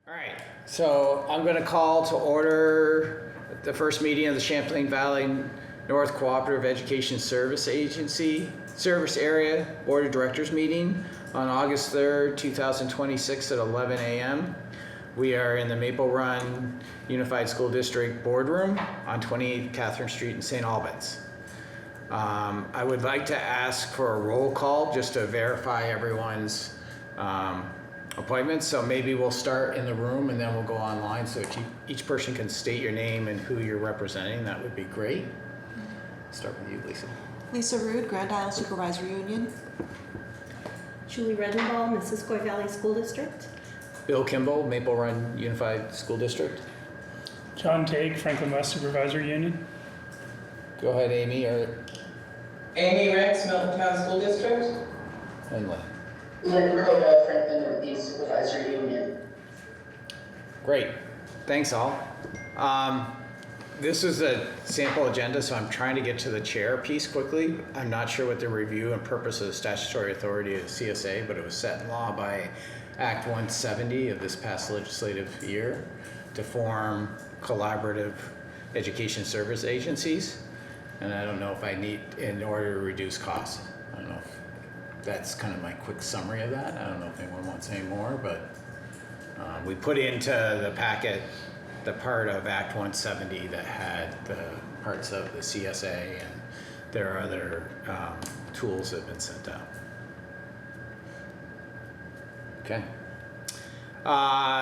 All right, so I'm going to call to order the first meeting of the Champlain Valley North Cooperative Education Service Agency Service Area Board of Directors meeting on August 3rd, 2026 at 11 a.m. We are in the Maple Run Unified School District Boardroom on 28th Catherine Street in St. Albans. I would like to ask for a roll call just to verify everyone's appointments. So maybe we'll start in the room and then we'll go online. So if each person can state your name and who you're representing, that would be great. Start with you, Lisa. Lisa Rude, Grand Isle Supervisory Union. Julie Redenbaugh, Missisquoi Valley School District. Bill Kimball, Maple Run Unified School District. John Tague, Franklin West Supervisory Union. Go ahead, Amy, Amy Rex, Milton Town School District. and Lynn. Lynn Rhoda, Franklin Northeast Supervisory Union. Great, thanks all. This is a sample agenda, so I'm trying to get to the chair piece quickly. I'm not sure what the review and purpose of the statutory authority of CSA, but it was set in law by Act 170 of this past legislative year to form collaborative education service agencies. And I don't know if I need, in order to reduce costs. I don't know if that's kind of my quick summary of that. I don't know if anyone wants any more, but we put into the packet the part of Act 170 that had the parts of the CSA, and there are other tools that have been sent out. Okay.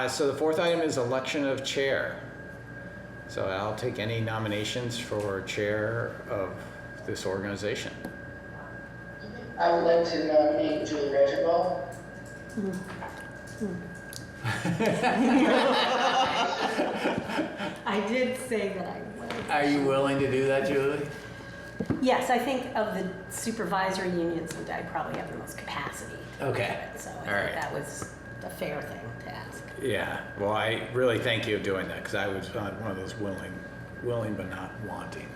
So the fourth item is election of chair. So I'll take any nominations for chair of this organization. I would like to nominate Julie Redenbaugh. I did say that I would. Are you willing to do that, Julie? Yes, I think of the supervisory unions, I probably have the most capacity. Okay. So I All think right. that was a fair thing to ask. Yeah. Well, I really thank you for doing that, because I was one of those willing but not wanting.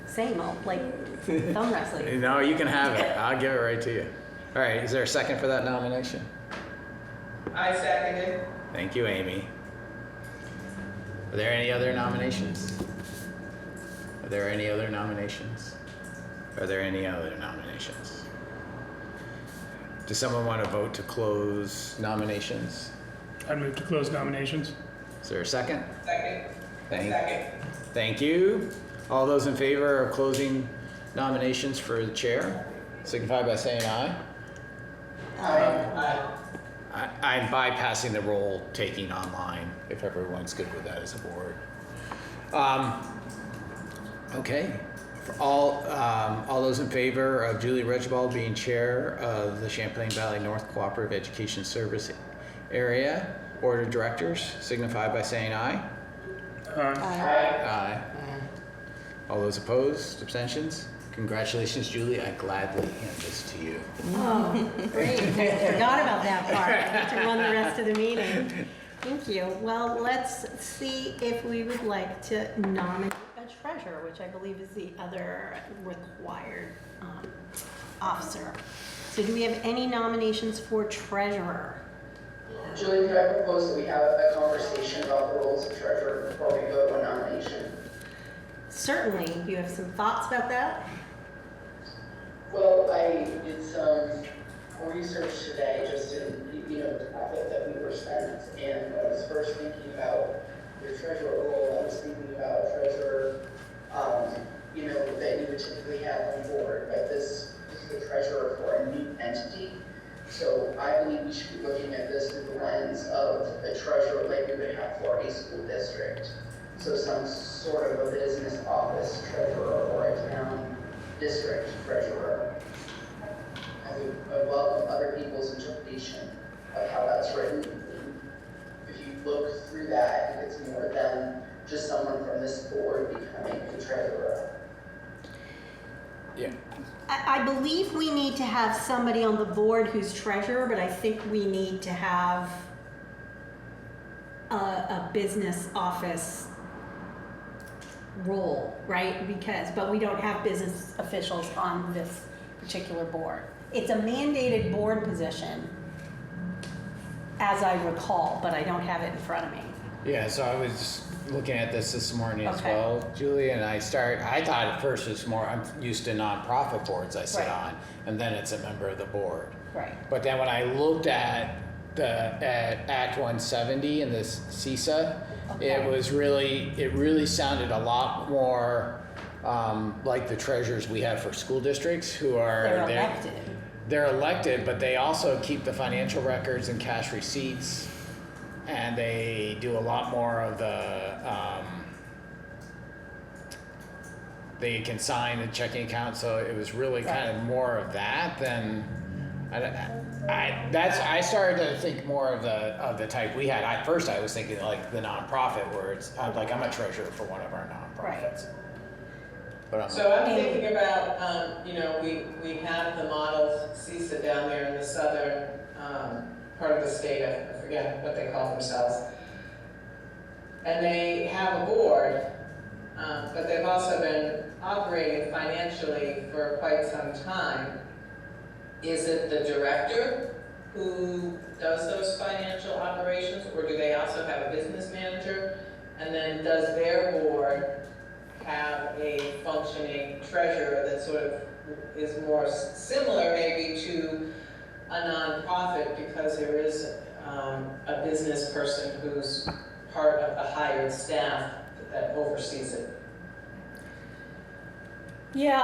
Same old, like thumb wrestling. No, you can have it. I'll give it right to you. All right. Is there a second for that nomination? I second it. Thank you, Amy. Are there any other nominations? Are there any other nominations? Are there any other nominations? Does someone want to vote to close nominations? I'd move to close nominations. Is there a second? Second. Thank you. All those in favor of closing nominations for the chair, signify by saying aye. Aye. I'm bypassing the roll taking online, if everyone's good with that as a board. Okay. For all those in favor of Julie Redenbaugh being chair of the Champlain Valley North Cooperative Education Service Area Board of Directors, signify by saying aye. Aye. All those opposed, abstentions? Congratulations, Julie. I gladly hand this to you. Oh, great. I forgot about that part. I have to run the rest of the meeting. Thank you. Well, let's see if we would like to nominate a treasurer, which I believe is the other required officer. So do we have any nominations for treasurer? Julie, could I propose that we have a conversation about the roles of treasurer before we vote on nomination? Certainly. Do you have some thoughts about that? Well, I did some research today just in, the topic that we were sent, and when I was first thinking about the treasurer role, I was thinking about a treasurer, that you would typically have on board, but this is the treasurer for a new entity. So I believe we should be looking at this through the lens of a treasurer like we would have for a school district. So some sort of a business office treasurer or a town district treasurer. I would welcome other people's interpretation of how that's written. If you look through that, I think it's more than just someone from this board becoming the treasurer. Yeah. I believe we need to have somebody on the board who's treasurer, but I think we need to have a business office role, right? But we don't have business officials on this particular board. It's a mandated board position, as I recall, but I don't have it in front of me. Yeah, so I was looking at this morning as Okay. well, Julie, and I thought at first it was more, I'm used to nonprofit boards I sit Right. on, and then it's a member of the board. Right. But then when I looked at at Act 170 and this CESA, Okay. it really sounded a lot more like the treasurers we have for school districts who are They're elected. They're elected, but they also keep the financial records and cash receipts, and they do a lot more of the. They can sign a checking account, so it was really kind of more of that than. I started to think more of the type we had. At first, I was thinking like the nonprofit, where it's I'm a treasurer for one of our nonprofits. But So I'm thinking about, we have the model CESA down there in the southern part of the state, I forget what they call themselves. And they have a board, but they've also been operating financially for quite some time. Is it the director who does those financial operations, or do they also have a business manager? And then does their board have a functioning treasurer that sort of is more similar maybe to a nonprofit, because there is a business person who's part of the hired staff that oversees it? Yeah,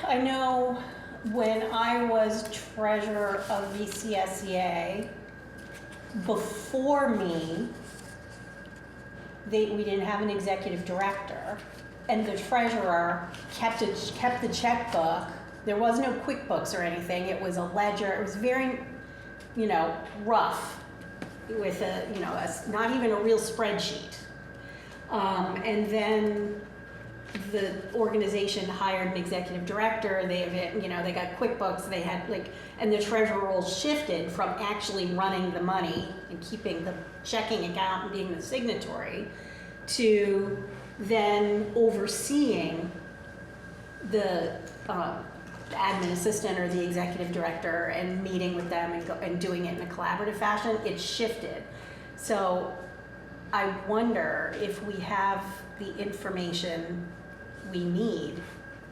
I know when I was treasurer of VCSEA, before me, we didn't have an executive director, and the treasurer kept the checkbook. There was no QuickBooks or anything. It was a ledger. It was very, rough, with not even a real spreadsheet. And then the organization hired an executive director. They got QuickBooks. They had and the treasurer role shifted from actually running the money and keeping the checking account and being the signatory to then overseeing the admin assistant or the executive director and meeting with them and doing it in a collaborative fashion. It shifted. So I wonder if we have the information we need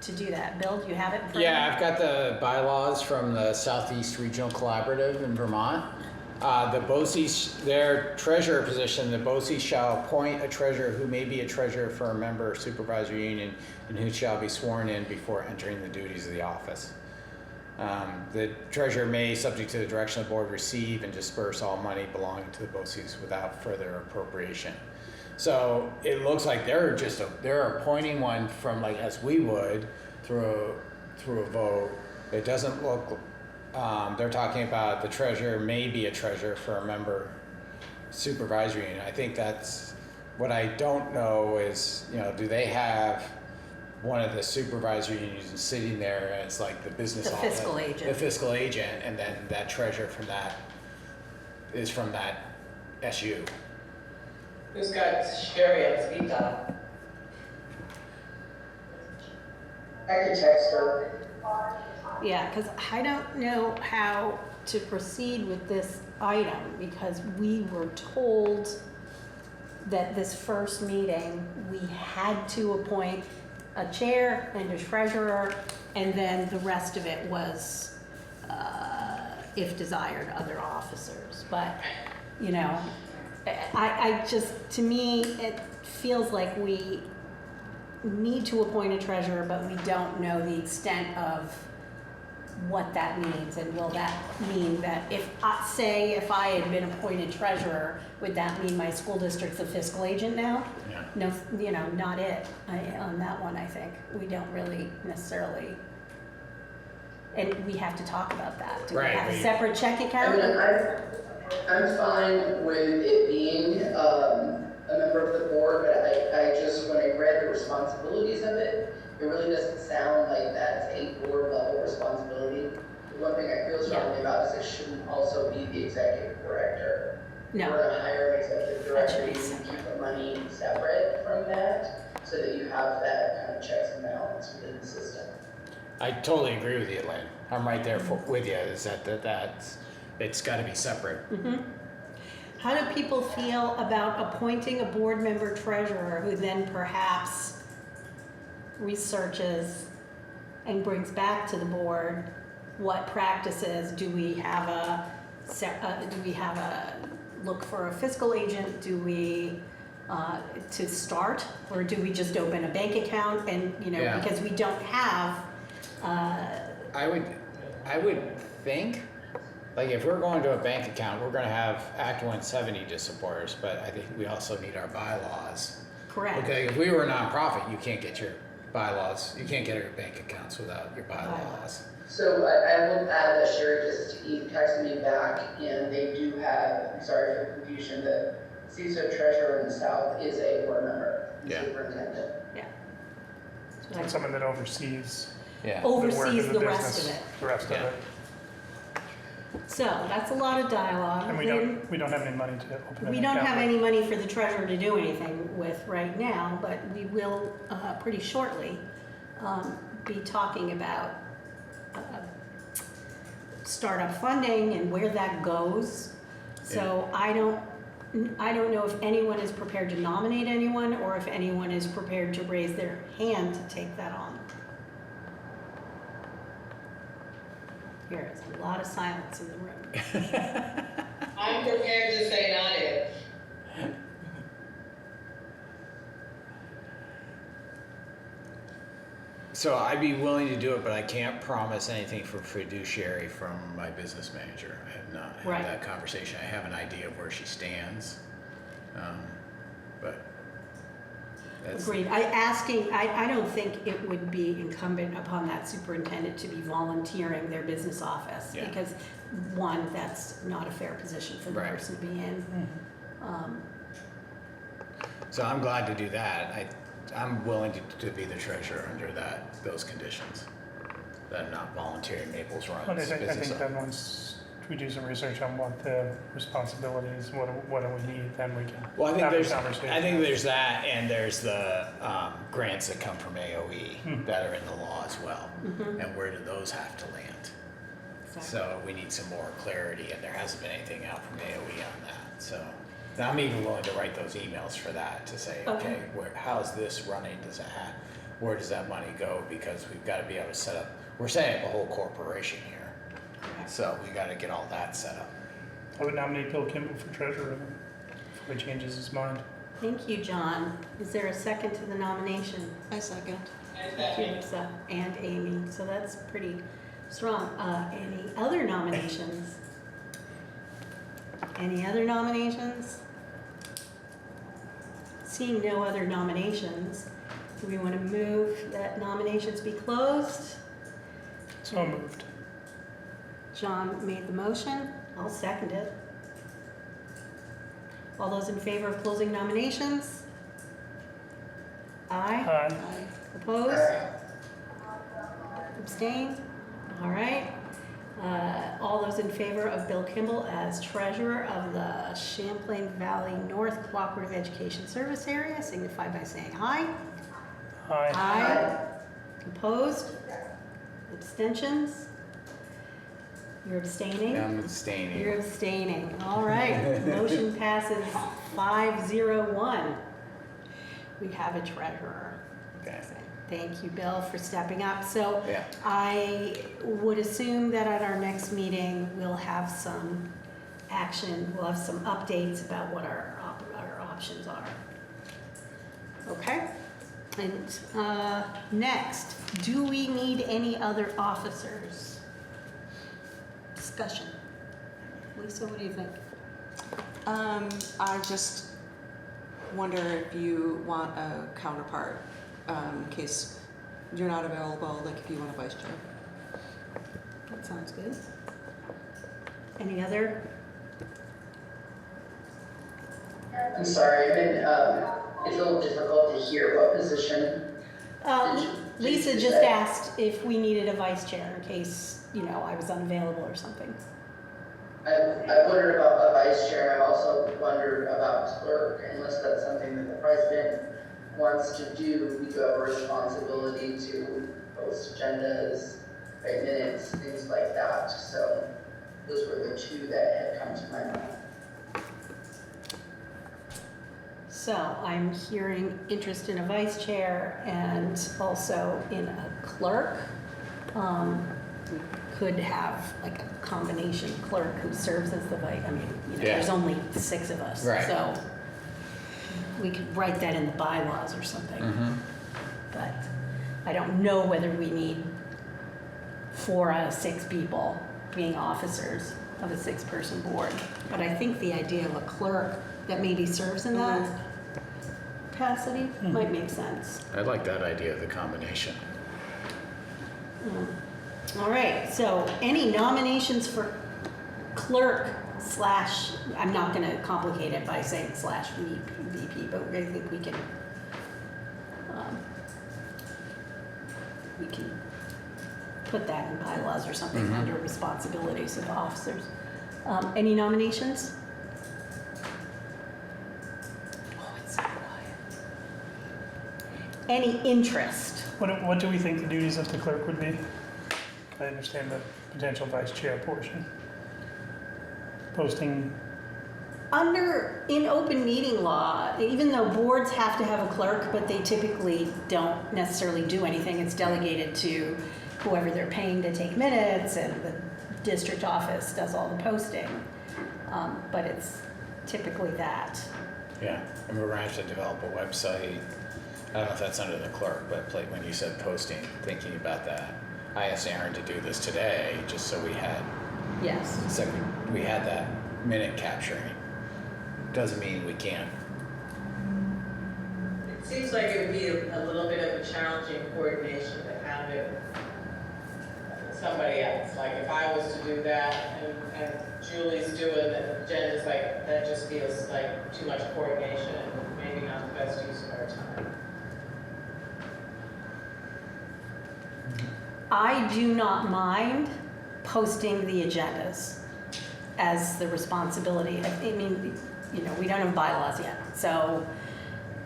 to do that. Bill, do you have it in front of you? yeah, I've got the bylaws from the Southeast Regional Collaborative in Vermont. The BOCES, their treasurer position, the BOCES shall appoint a treasurer who may be a treasurer for a member supervisory union and who shall be sworn in before entering the duties of the office. The treasurer may, subject to the direction of the board, receive and disperse all money belonging to the BOCES without further appropriation. So it looks like they're appointing one from as we would through a vote. It doesn't look. They're talking about the treasurer may be a treasurer for a member supervisory union. I think that's what I don't know is, do they have one of the supervisory unions sitting there as the business The office, fiscal agent. the fiscal agent, and then that treasurer from that is from that SU. Who's got Sherry on speed dial? I could text her. Yeah, because I don't know how to proceed with this item, because we were told that this first meeting, we had to appoint a chair and a treasurer, and then the rest of it was, if desired, other officers. But, I just, to me, it feels like we need to appoint a treasurer, but we don't know the extent of what that means. And will that mean that if I had been appointed treasurer, would that mean my school district's a fiscal agent now? Yeah. No, not it. On that one, I think we don't really necessarily, and we have to talk about that. Do we Right, have a separate check I account? mean, I'm fine with it being a member of the board, but I just, when I read the responsibilities of it, it really doesn't sound like that's a board level responsibility. The one thing I feel strongly about is it shouldn't also be the executive director. No. We're gonna hire an executive That should director, be you can separate. keep the money separate from that, so that you have that kind of checks and balance within the system. I totally agree with you, Elaine. I'm right there with you. Is that's it's got to be separate. Mm-hmm. How do people feel about appointing a board member treasurer who then perhaps researches and brings back to the board what practices? Do we have a look for a fiscal agent? Do we to start, or do we just open a bank account and Yeah. because we don't have I would think, like, if we're going to a bank account, we're gonna have Act 170 to support us, but I think we also need our bylaws. correct. Okay, if we were a nonprofit, you can't get your bylaws, you can't get your bank accounts without your bylaws. So I will add that Sherry just texted me back, and they do have, I'm sorry for the confusion, the CESA treasurer in the south is a board member, Yeah. superintendent. And someone that oversees Yeah. the work Oversees of the the rest business. of it. The rest of Yeah. it. So that's a lot of dialogue. And we Then don't have any money to open an we don't account have with. any money for the treasurer to do anything with right now, but we will pretty shortly be talking about startup funding and where that goes. So I don't know if anyone is prepared to nominate anyone or if anyone is prepared to raise their hand to take that on. There is a lot of silence in the room. I'm prepared to say not it. So I'd be willing to do it, but I can't promise anything for fiduciary from my business manager. I have not Right. had that conversation. I have an idea of where she stands. But that's, Agreed. I don't think it would be incumbent upon that superintendent to be volunteering their business office. Yeah. Because one, that's not a fair position for the Right. person to be in. so I'm glad to do that. I'm willing to be the treasurer under those conditions. That I'm not volunteering Maples runs But I think business. then once we do some research on what the responsibilities, what do we need, then we can Well, I think have a there's, conversation. I think there's that, and there's the grants that come from AOE that are in the law as well. And where do those have to land? Exactly. So we need some more clarity, and there hasn't been anything out from AOE on that. So and I'm even willing to write those emails for that to say, Okay. okay, how's this running? Where does that money go? Because we've got to be able to set up. We're setting up a whole corporation here, Correct. so we got to get all that set up. I would nominate Bill Kimball for treasurer before he changes his mind. Thank you, John. Is there a second to the nomination? I second. Thank you, Lisa and Amy. So that's pretty strong. Any other nominations? Any other nominations? Seeing no other nominations, do we want to move that nominations be closed? So moved. John made the motion. I'll second it. All those in favor of closing nominations? Aye. Aye. Aye. Opposed? Abstained? All right. All those in favor of Bill Kimball as treasurer of the Champlain Valley North Cooperative Education Service Area signify by saying aye. Aye. Aye. Opposed? Abstentions? You're abstaining? I'm abstaining. You're abstaining. All right. Motion passes 501. We have a treasurer. Okay. Thank you, Bill, for stepping up. So Yeah. I would assume that at our next meeting, we'll have some action, we'll have some updates about what our options are. Okay? And next, do we need any other officers? Discussion. Lisa, what do you think? I just wonder if you want a counterpart, in case you're not available, like if you want a vice chair. That sounds good. Any other? I'm sorry, it's a little difficult to hear what position. Lisa just asked if we needed a vice chair in case, I was unavailable or something. I wondered about a vice chair, I also wondered about clerk, unless that's something that the president wants to do. We do have a responsibility to post agendas, write minutes, things like that. So those were the two that had come to my mind. So I'm hearing interest in a vice chair and also in a clerk. We could have like a combination clerk who serves as the vice, I mean, Yeah. there's only 6 of us. Right. So we could write that in the bylaws or something. Mm-hmm. But I don't know whether we need 4 out of 6 people being officers of a 6-person board. But I think the idea of a clerk that maybe serves in that capacity might make sense. I like that idea of the combination. All right, so any nominations for clerk slash, I'm not gonna complicate it by saying slash VP, but I think we can put that in bylaws or something under responsibilities of officers. Any nominations? Oh, it's so quiet. Any interest? What do we think the duties of the clerk would be? I understand the potential vice chair portion. Posting, In open meeting law, even though boards have to have a clerk, but they typically don't necessarily do anything, it's delegated to whoever they're paying to take minutes, and the district office does all the posting. But it's typically that. Yeah, and we're gonna have to develop a website. I don't know if that's under the clerk, but like when you said posting, thinking about that. I asked Aaron to do this today, just so we had Yes. that minute capturing. Doesn't mean we can't. It seems like it would be a little bit of a challenging coordination to have it somebody else. Like if I was to do that and Julie's doing the agendas, like that just feels like too much coordination and maybe not the best use of our time. I do not mind posting the agendas as the responsibility. I mean, we don't have bylaws yet, so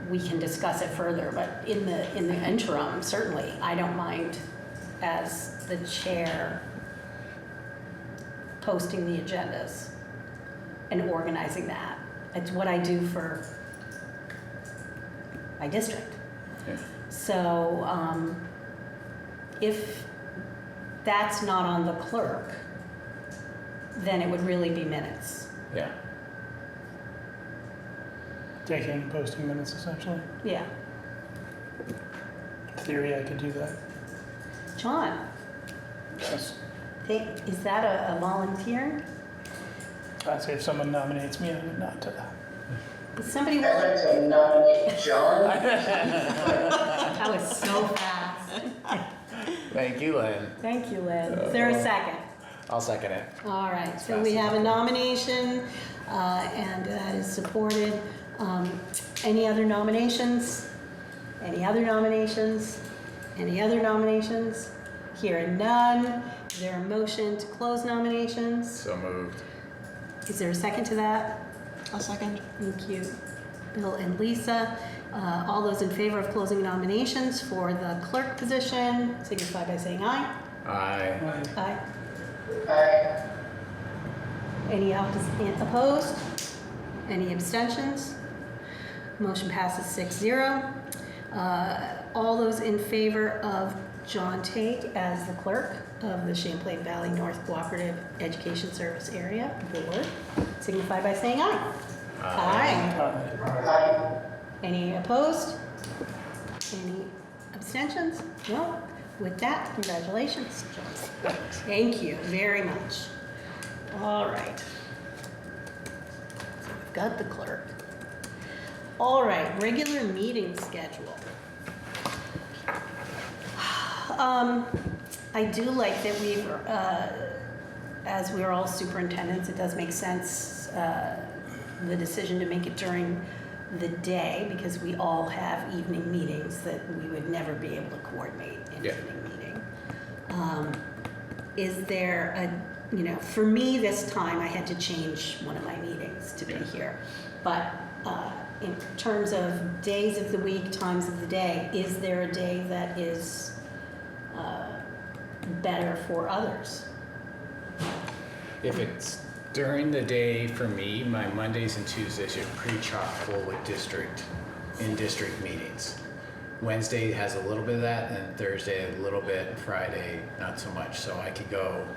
we can discuss it further, but in the interim, certainly, I don't mind as the chair posting the agendas and organizing that. It's what I do for my district. Yeah. So, if that's not on the clerk, then it would really be minutes. Yeah. taking and posting minutes essentially. Yeah. In theory, I could do that. John, Yes. is that a volunteer? I'd say if someone nominates me, I would not. Does somebody I'd want? like to nominate John. That was so fast. Thank you, Lynn. Thank you, Lynn. Is there a second? I'll second it. All right, so Fast we have a enough. nomination, and that is supported. Any other nominations? Any other nominations? Any other nominations? Hearing none. Is there a motion to close nominations? So moved. Is there a second to that? I'll second. Thank you, Bill and Lisa. All those in favor of closing nominations for the clerk position, signify by saying aye. Aye. Aye. Aye. Any opposed? Any abstentions? Motion passes 6-0. All those in favor of John Take as the clerk of the Champlain Valley North Cooperative Education Service Area Board, signify by saying aye. Aye. Aye. Any opposed? Any abstentions? No? With that, congratulations, John. Thank you very much. All right. So we've got the clerk. All right, regular meeting schedule. I do like that we've, as we're all superintendents, it does make sense, the decision to make it during the day, because we all have evening meetings that we would never be able to coordinate an Yeah. evening meeting. Is there a, for me this time, I had to change one of my meetings to be Yeah. here. But in terms of days of the week, times of the day, is there a day that is better for others? If it's During the day for me, my Mondays and Tuesdays are pretty chock full with in-district meetings. Wednesday has a little bit of that, and Thursday a little bit, Friday not so much. So I could go,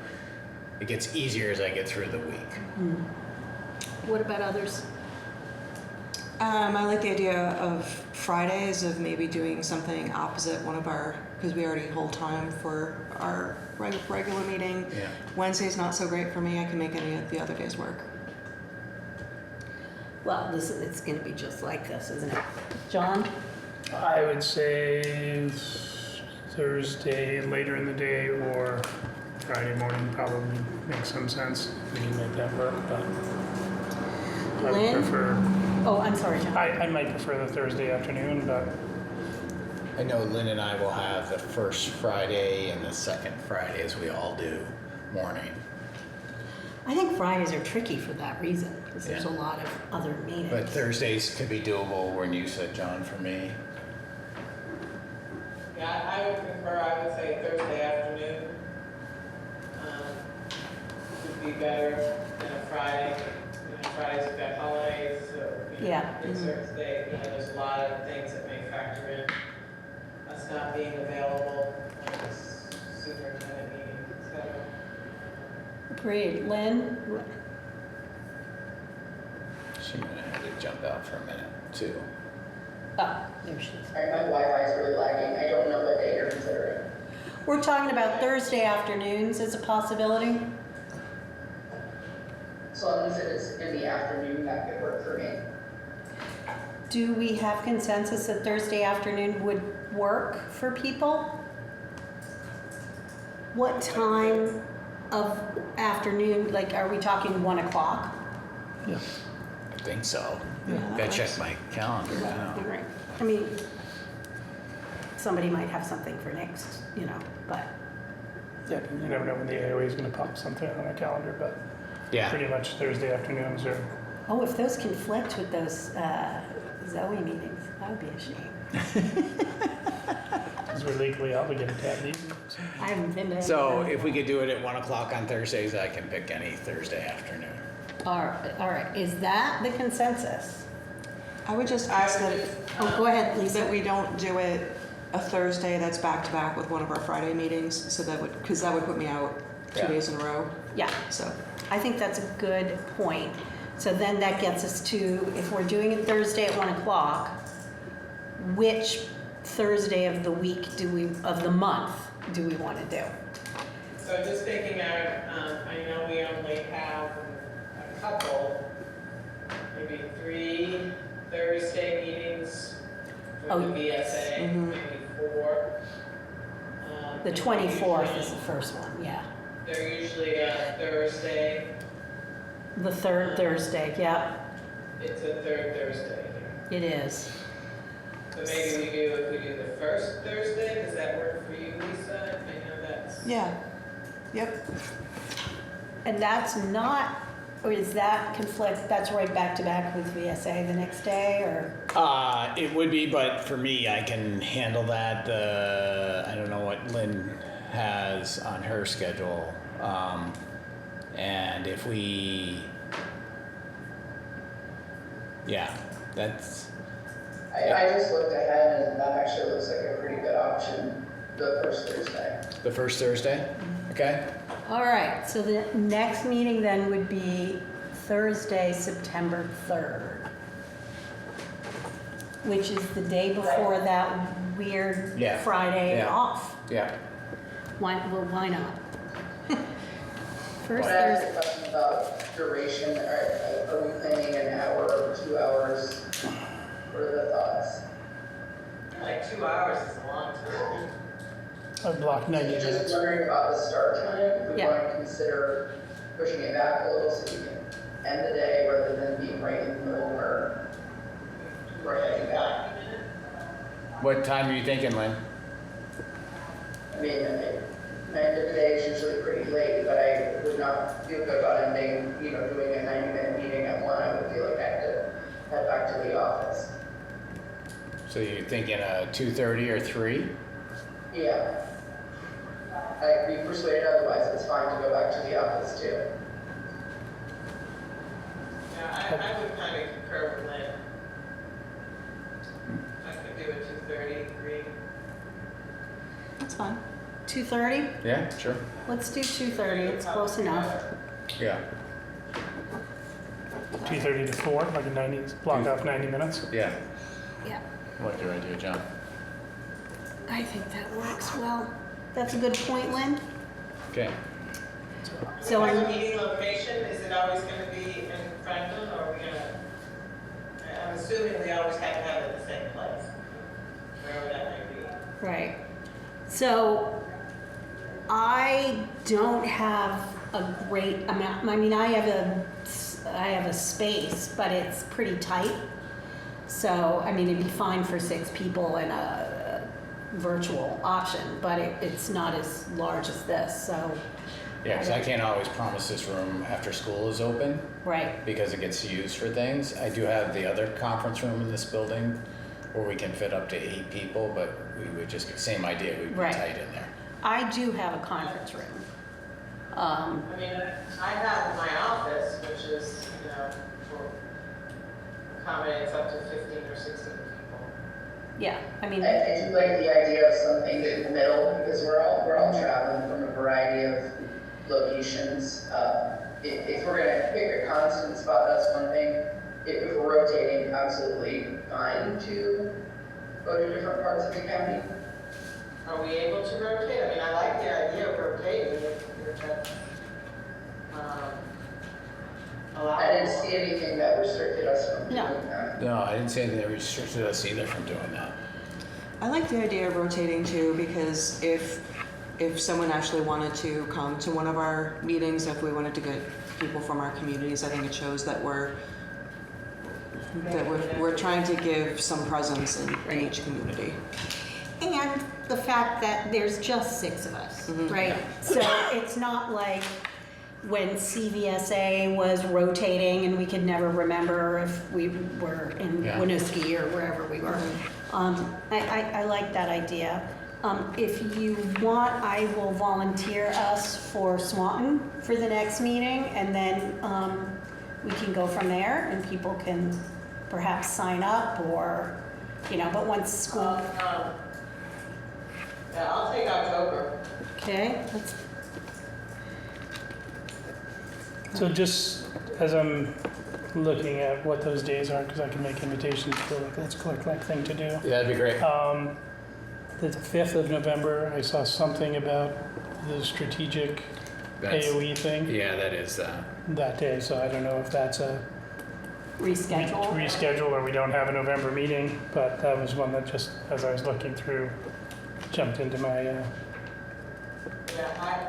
it gets easier as I get through the week. What about others? I like the idea of Fridays of maybe doing something opposite one of our, because we already hold time for our regular meeting. Yeah. Wednesday's not so great for me. I can make any of the other days work. Well, it's gonna be just like this, isn't it? John? I would say Thursday later in the day or Friday morning probably makes some sense. We can make that work, but I would Lynn? prefer, Oh, I'm sorry, John. I might prefer the Thursday afternoon, but I know Lynn and I will have the first Friday and the second Friday, as we all do, morning. I think Fridays are tricky for that reason, because there's a Yeah. lot of other meetings. But Thursdays could be doable when you said, John, for me. Yeah, I would prefer, I would say Thursday afternoon. Would be better than a Friday. You know, Fridays have got holidays, so, you know, Yeah. it's Thursday, you know, there's a lot of things that may factor in. Us not being available on this superintendent meeting, so. Agreed. Lynn? She might have had to jump out for a minute, too. Oh, there she is. Sorry, my Wi-Fi is really lagging. I don't know what day you're considering. We're talking about Thursday afternoons as a possibility. As long as it is in the afternoon, that could work for me. Do we have consensus that Thursday afternoon would work for people? What time of afternoon, like, are we talking 1 o'clock? yeah. I think so. Yeah, that Gotta check works. my calendar All now. right. I mean, somebody might have something for next, but, Yeah, you never know when the AOA is going to pop something on the calendar, but Yeah, pretty much Thursday afternoons are, oh, if those conflict with those Zoe meetings, that would be a shame. because we're legally obligated to have these. I haven't been to. so if we could do it at 1 o'clock on Thursdays, I can pick any Thursday afternoon. All right, is that the consensus? I would just I ask would that, just, Oh, go ahead, that Lisa. we don't do it a Thursday that's back to back with one of our Friday meetings, so that would, because that would put me out 2 Yeah. days in a row. Yeah, So, I think that's a good point. So then that gets us to, if we're doing it Thursday at 1 o'clock, which Thursday of the week of the month do we want to do? So just thinking out, I know we only have a couple, maybe 3 Thursday meetings for Oh. the VSA, Mhm. maybe 4. The 24th is the first one, yeah. They're usually a Thursday, The third Thursday, yep, it's a third Thursday. it is. So maybe if we do the first Thursday, does that work for you, Lisa? I know that's. yeah, yep. And that's not, or is that conflict, that's right back to back with VSA the next day, or? It would be, but for me, I can handle that. I don't know what Lynn has on her schedule. And if we, yeah, that's, I just looked ahead and that actually looks like a pretty good option, the first Thursday. the first Thursday, okay? All right, so the next meeting then would be Thursday, September 3rd, which is the day before that weird Yeah, Friday yeah. off. Yeah. Why not? First Can I ask Thursday, a question about duration? Are we planning an hour or 2 hours? What are the thoughts? Like 2 hours is a long time. I'd block 90 Just minutes. wondering about the start time, if we Yeah. want to consider pushing it back a little so we can end the day rather than being right in the middle where we're heading back. What time are you thinking, Lynn? I mean, the end of the day is usually pretty late, but I would not feel good about ending, doing a 90-minute meeting at 1. I would feel like I have to head back to the office. So you're thinking 2:30 or 3? Yeah. I'd be persuaded otherwise, it's fine to go back to the office too. I would kind of concur with Lynn. I could do it 2:30, 3. That's fine. 2:30? Yeah, sure. Let's do 2:30, it's close enough. Yeah, 2:30 to 4, like a 90, block off 90 minutes. yeah. Yeah, What's your idea, John? I think that works well. That's a good point, Lynn. Okay. So Our I'm- meeting location, is it always going to be in Franklin, or are we going to, I'm assuming we always have to have it in the same place, wherever that may be. Right. So I don't have a great amount, I mean, I have a space, but it's pretty tight. So, I mean, it'd be fine for 6 people in a virtual option, but it's not as large as this, so. Yeah, because I can't always promise this room after school is open Right, because it gets used for things. I do have the other conference room in this building where we can fit up to 8 people, but we would just, same idea, we'd be Right. tight in there. I do have a conference room. I mean, I have my office, which is, accommodates up to 15 or 16 people. Yeah, I mean, I do like the idea of something in the middle, because we're all traveling from a variety of locations. If we're gonna pick a constant spot, that's one thing. If we're rotating, absolutely fine to go to different parts of the county. Are we able to rotate? I mean, I like the idea of rotating if that's allowed. I didn't see anything that restricted us from No. doing that. No, I didn't say anything that restricted us either from doing that. I like the idea of rotating too, because if someone actually wanted to come to one of our meetings, if we wanted to get people from our communities, I think it shows that we're trying to give some presence in each community. and the fact that there's just 6 of us, right? So it's not like when CVSA was rotating and we could never remember if we were in Yeah. Winooski or wherever we were. I like that idea. If you want, I will volunteer us for Swanton for the next meeting, and then we can go from there, and people can perhaps sign up, or, but once school, Yeah, I'll take October. okay, let's, So just as I'm looking at what those days are, because I can make invitations to like, that's a click thing to do. Yeah, that'd be great. The 5th of November, I saw something about the strategic That's- AOE thing Yeah, that is, that day, so I don't know if that's a reschedule. reschedule or we don't have a November meeting, but that was one that just, as I was looking through, jumped into my, Yeah,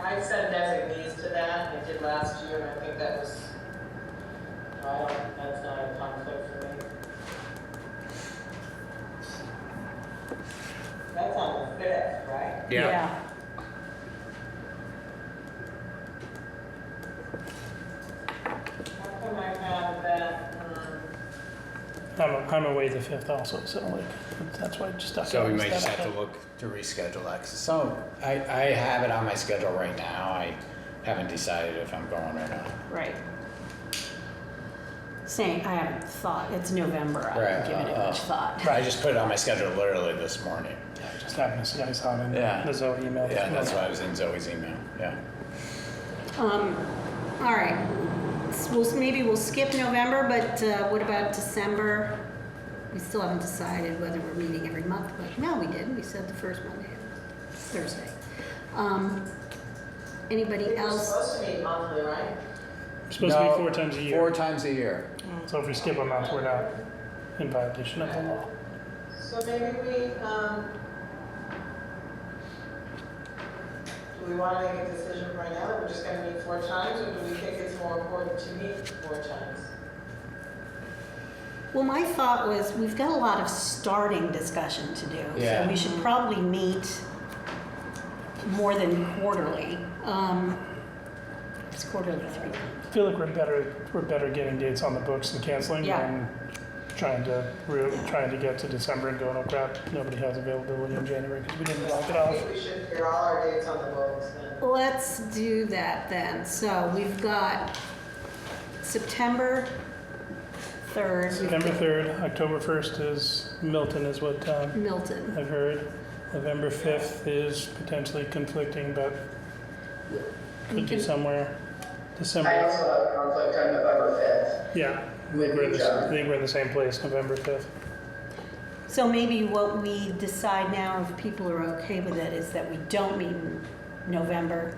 I sent designees to that, I did last year, and I think that was, that's not a conflict for me. That's on the 5th, right? yeah. How come I have that, I'm away the 5th also, so like, that's why I just stuck So out we might just instead have of to look to reschedule that. So I have it on my schedule right now. I haven't decided if I'm going or not. Right. Saying, I haven't thought, it's November, I Right, haven't given it much thought. But I just put it on my schedule literally this morning. just happened to see, I saw it in Yeah. the Zoe email. Yeah, that's why I was in Zoe's email, yeah. All right, maybe we'll skip November, but what about December? We still haven't decided whether we're meeting every month, but no, we did, we said the first Monday and Thursday. Anybody we were else? supposed to meet monthly, right? Supposed to be No, 4 times a year. 4 times a year. So if we skip a month, we're not in violation of the law. So maybe we, do we want to make a decision right now that we're just going to meet 4 times, or do we think it's more important to meet 4 times? Well, my thought was, we've got a lot of starting discussion to do. So Yeah. we should probably meet more than quarterly. It's quarterly 3 times. I feel like we're better getting dates on the books and canceling Yeah. than trying to get to December and going, oh crap, nobody has availability in January because we didn't block it I off. think we should hear all our dates on the books then. Let's do that then. So we've got September 3rd. September 3rd, October 1st is Milton is what Milton. I've heard. November 5th is potentially conflicting, but could be somewhere. I December, also have a conflict on November yeah, I with think we're in you, the, John. I think we're in the same place, November 5th. So maybe what we decide now, if people are okay with it, is that we don't meet in November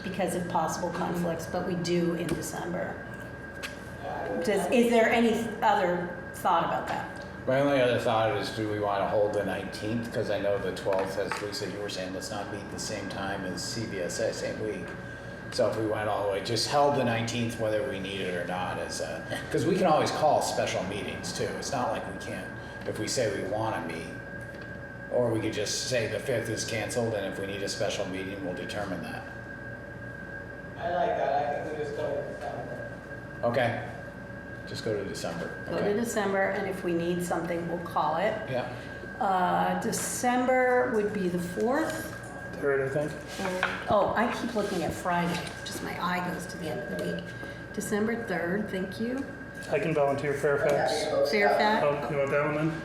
because of possible conflicts, but we do in December. Is there any other thought about that? My only other thought is, do we want to hold the 19th? Because I know the 12th, as Lisa, you were saying, let's not meet the same time as CBSA, same week. So if we went all the way, just held the 19th, whether we need it or not, because we can always call special meetings too. It's not like we can't, if we say we want to meet. Or we could just say the 5th is canceled, and if we need a special meeting, we'll determine that. I like that, I think we just go with December. Okay. Just go to December. Go to December, and if we need something, we'll call it. Yeah. December would be the 4th. 3rd, I think. Oh, I keep looking at Friday, just my eye goes to the end of the week. December 3rd, thank you. I can volunteer Fairfax. Fairfax. Oh, you want that one then?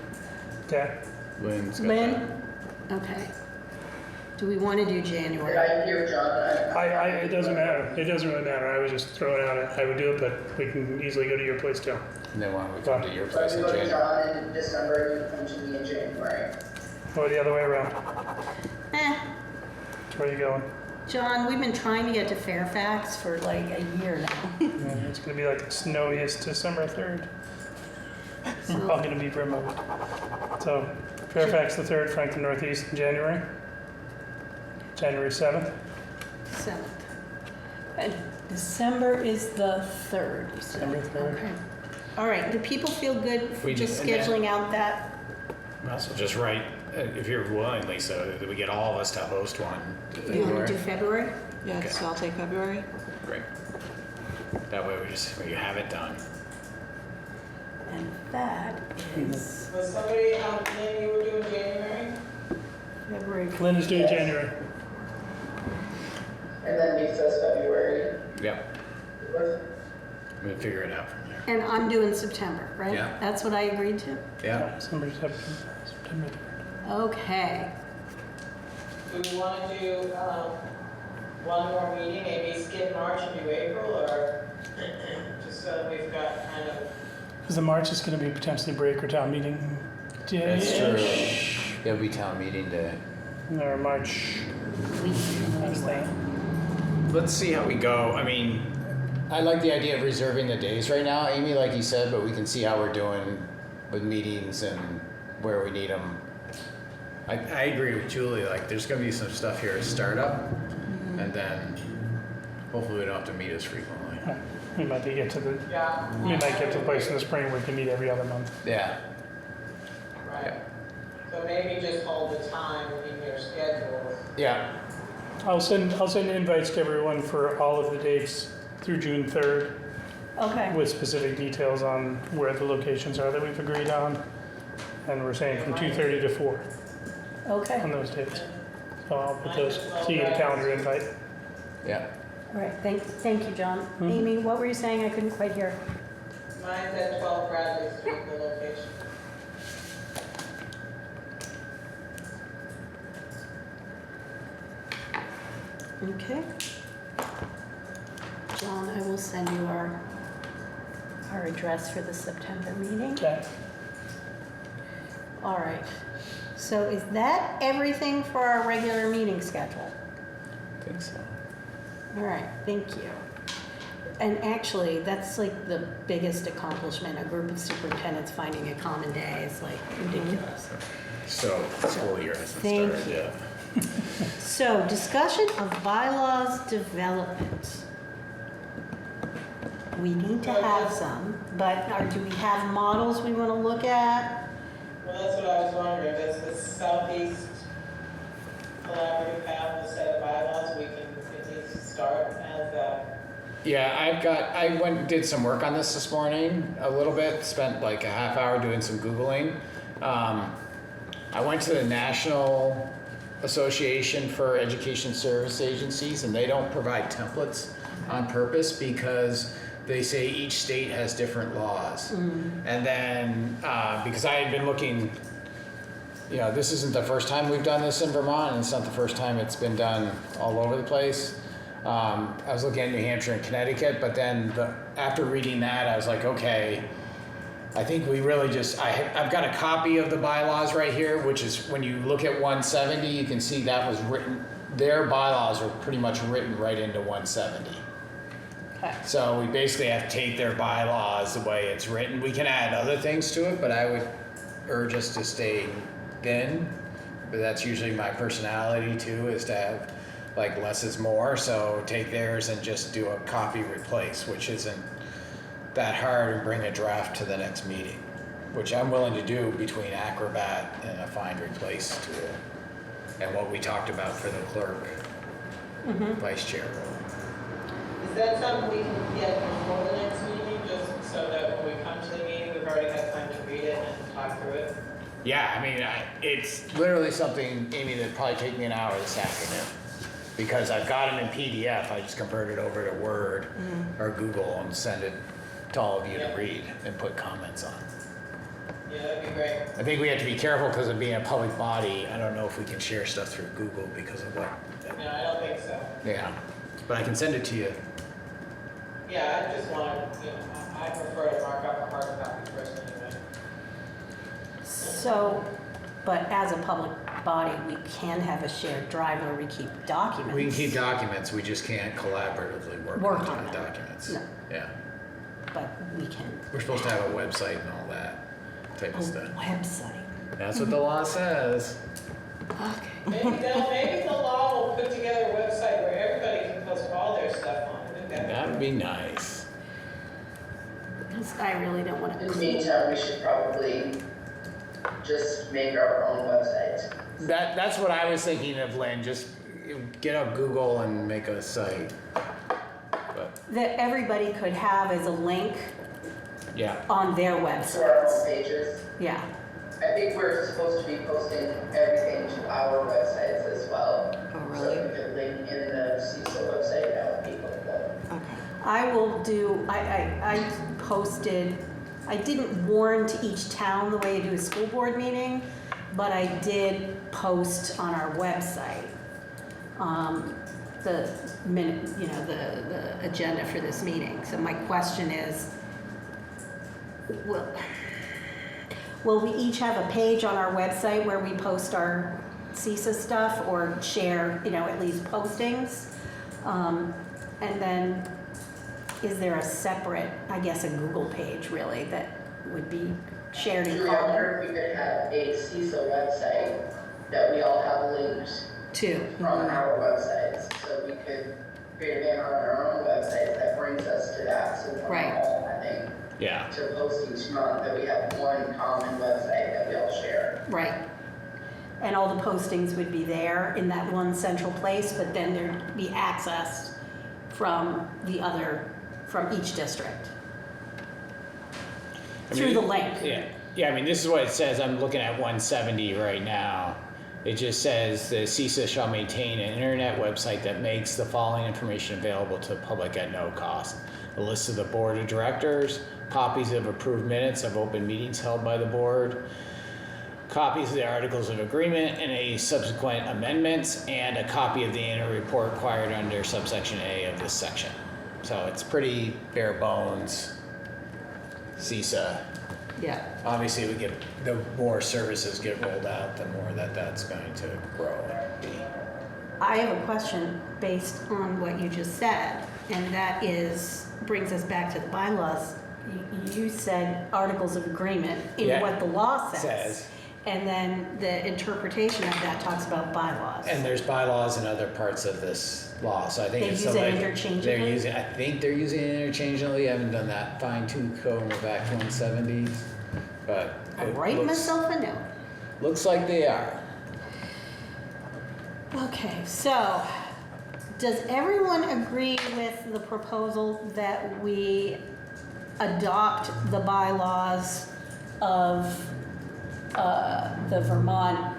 Okay. Lynn's got Lynn? Okay. Do we want to do Did January? I hear John? It doesn't matter. It doesn't really matter. I was just throwing out I would do it, but we can easily go to your place too. And then why don't we come to your So place you in go to January? John in December, you come to me in January. Or the other way around. Where are you going? John, we've been trying to get to Fairfax for like a year now. Yeah, it's gonna be like the snowiest December 3rd. We're all gonna be remote. So Fairfax the 3rd, Franklin Northeast in January. January 7th. 7th. And December is the 3rd, you said. December 3rd. Okay. All right, do people feel good We just and then- scheduling out that? Also, just write, if you're willing, Lisa, that we get all of us to host one. in You want to do February. February? Yeah, Okay. so I'll take February. Great. That way we have it done. And that is Was somebody, Lynn, you were doing January? February. Lynn is doing January. And then Lisa's February. Yep. We'll figure it out from there. And I'm doing September, right? Yeah. That's what I agreed to? Yeah. December 7th, September 3rd. Okay. Do we want to do one more meeting, maybe skip March and do April, or just so we've got kind of, Because the March is gonna be potentially break or town meeting. That's day-ish. true. It'll be town meeting day. Or March. Anyway. Let's see how we go. I mean, I like the idea of reserving the days right now, Amy, like you said, but we can see how we're doing with meetings and where we need them. I agree with Julie, like, there's gonna be some stuff here at startup, and then hopefully we don't have to meet as frequently. We might get to the yeah. we might get to the place in the spring where we can meet every other month. Yeah. Right. So maybe just hold the time in your schedules. Yeah. I'll send invites to everyone for all of the dates through June 3rd Okay. with specific details on where the locations are that we've agreed on. And we're saying from 2:30 to 4 Okay. on those dates. So I'll put those, so you get a calendar invite. Yeah. All right. Thank you, John. Amy, what were you saying? I couldn't quite hear. Mine's at 12 Bradley Street, the location. Okay. John, I will send you our address for the September meeting. Okay. All right. So is that everything for our regular meeting schedule? I think so. All right, thank you. And actually, that's like the biggest accomplishment. A group of superintendents finding a common day is like ridiculous. So, school year hasn't Thank started you. yet. So, discussion of bylaws development. We need to have some, but do we have models we want to look at? Well, that's what I was wondering, does the Southeast Collaborative have a set of bylaws we can at least start as a, Yeah, I went and did some work on this morning, a little bit, spent like a half hour doing some Googling. I went to the National Association for Education Service Agencies, and they don't provide templates on purpose because they say each state has different laws. And then, because I had been looking, this isn't the first time we've done this in Vermont, and it's not the first time it's been done all over the place. I was looking at New Hampshire and Connecticut, but then after reading that, I was like, okay, I think we really I've got a copy of the bylaws right here, which is when you look at 170, you can see that was written, their bylaws were pretty much written right into 170. Okay. So we basically have to take their bylaws the way it's written. We can add other things to it, but I would urge us to stay thin. But that's usually my personality too, is to have like less is more. So take theirs and just do a copy replace, which isn't that hard, and bring a draft to the next meeting, which I'm willing to do between Acrobat and a find replace tool, and what we talked about for the clerk, vice chair role. Is that something we can get before the next meeting, just so that when we come to the meeting, we've already had time to read it and talk through it? Yeah, I mean, it's literally something, Amy, that'd probably take me an hour this afternoon, because I've got them in PDF. I just convert it over to Word or Google and send it to all of you to read and put comments on. Yeah, that'd be great. I think we have to be careful because of being a public body. I don't know if we can share stuff through Google because of what. No, I don't think so. Yeah, but I can send it to you. Yeah, I just want to, I prefer to mark up a hard copy first anyway. So, but as a public body, we can have a shared drive where we keep documents. We can keep documents. We just can't collaboratively work on them. documents. No. Yeah, But we can. we're supposed to have a website and all that type of stuff. Website. That's what the law says. Okay. Maybe the law will put together a website where everybody can post all their stuff on. I think That would be nice. Because I really don't want In the to. meantime, we should probably just make our own website. That's what I was thinking of, Lynn. Just get up Google and make a site. But That everybody could have as a link yeah, on their To our own websites. pages. Yeah. I think we're supposed to be posting everything to our websites as well. Oh, So really? we could link in the CESA website, that would be helpful. Okay. I will do, I posted, I didn't warn to each town the way you do a school board meeting, but I did post on our website, the minute, the agenda for this meeting. So my question is, will we each have a page on our website where we post our CESA stuff or share, at least postings? And then is there a separate, I guess, a Google page really that would be shared in Julie, I wonder common if we could have a CESA website that we all have linked too? from our websites. So we could create a banner on our own website that brings us to that. So from Right. all, I think, yeah. to post each month, that we have one common website that we all share. Right. And all the postings would be there in that one central place, but then there'd be access from from each district. Through the link. Yeah. I mean, this is what it says. I'm looking at 170 right now. It just says the CESA shall maintain an internet website that makes the following information available to the public at no cost: a list of the board of directors, copies of approved minutes of open meetings held by the board, copies of the articles of agreement and any subsequent amendments, and a copy of the annual report required under subsection A of this section. So it's pretty bare bones CESA. Yeah. Obviously, the more services get rolled out, the more that's going to grow and be. I have a question based on what you just said, and that brings us back to the bylaws. You said articles of agreement in Yeah. what the law says. Says. And then the interpretation of that talks about bylaws. And there's bylaws in other parts of this law, so I think They it's use it somebody. interchangeably? I think they're using it interchangeably. I haven't done that fine tooth comb back to 170s, but I'll it write myself a note. looks like they are. Okay, so does everyone agree with the proposal that we adopt the bylaws of the Vermont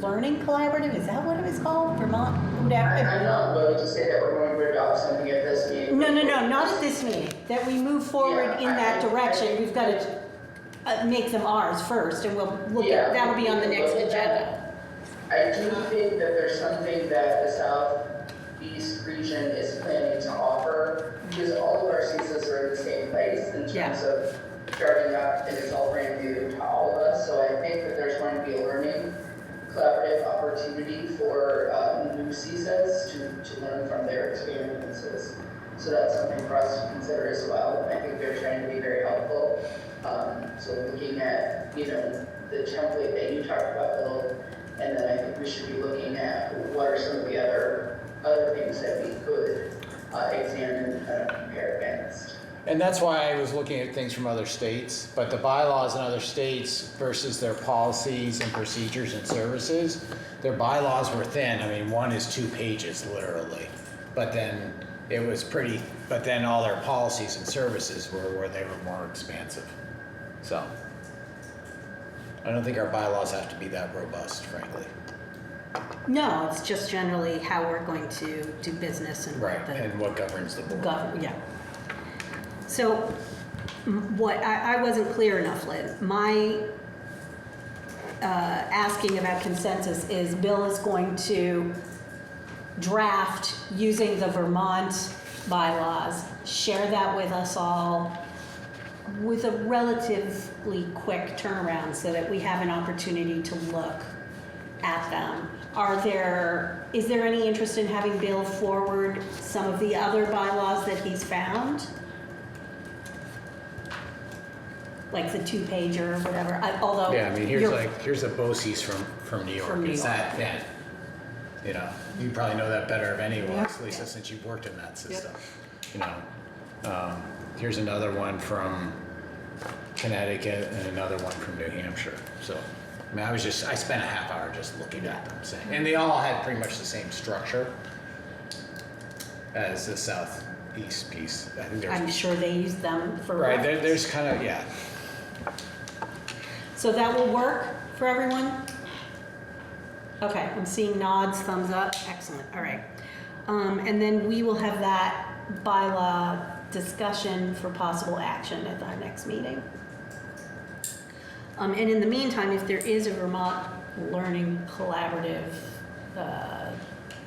Learning Collaborative, is that what it was called? Vermont? I'm not willing to say that we're going to adopt something at this meeting. No, not at this meeting, that we move forward in that direction. We've got to make them ours first, and we'll look at, that'll be on the next agenda. I do think that there's something that the Southeast region is planning to offer, because all of our CESAs are in the same place in terms of starting up, and it's all brand new to all of us. So I think that there's going to be a learning collaborative opportunity for new CESAs to learn from their experiences. So that's something for us to consider as well. I think they're trying to be very helpful. So looking at, the template that you talked about, Bill, and then I think we should be looking at what are some of the other things that we could examine and kind of compare against. And that's why I was looking at things from other states, but the bylaws in other states versus their policies and procedures and services, their bylaws were thin. I mean, one is 2 pages literally, but then but then all their policies and services were where they were more expansive. So I don't think our bylaws have to be that robust, frankly. No, it's just generally how we're going to do business and Right, and what governs the board. yeah. So what, I wasn't clear enough, Lynn. My asking about consensus is Bill is going to draft using the Vermont bylaws, share that with us all with a relatively quick turnaround so that we have an opportunity to look at them. Is there any interest in having Bill forward some of the other bylaws that he's found? Like the 2-pager or whatever, although. Yeah, I mean, here's a BOCES from New York. From New It's York. that thin. You probably know that better of anyone, Lisa, since you've worked in that system. Here's another one from Connecticut and another one from New Hampshire. So, I mean, I spent a half hour just looking at them, and they all had pretty much the same structure as the Southeast piece. I think I'm sure they use them for. Right, reference. there's kind of, yeah. So that will work for everyone? Okay, I'm seeing nods, thumbs up, excellent, all right. And then we will have that bylaw discussion for possible action at our next meeting. And in the meantime, if there is a Vermont Learning Collaborative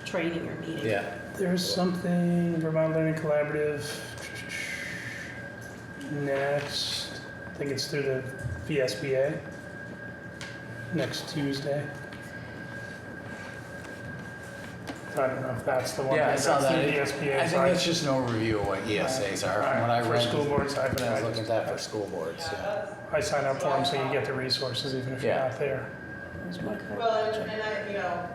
training or meeting. Yeah. There's something, Vermont Learning Collaborative, next, I think it's through the VSBA, next Tuesday. I don't know if that's the one. Yeah, I saw That's that. through the I VSBA. think it's just an overview of what ESAs are. From what I For read, school boards, I was looking at that for school boards. Yeah. I sign up for them so you get the resources even if you're Yeah. not there. Well, and I,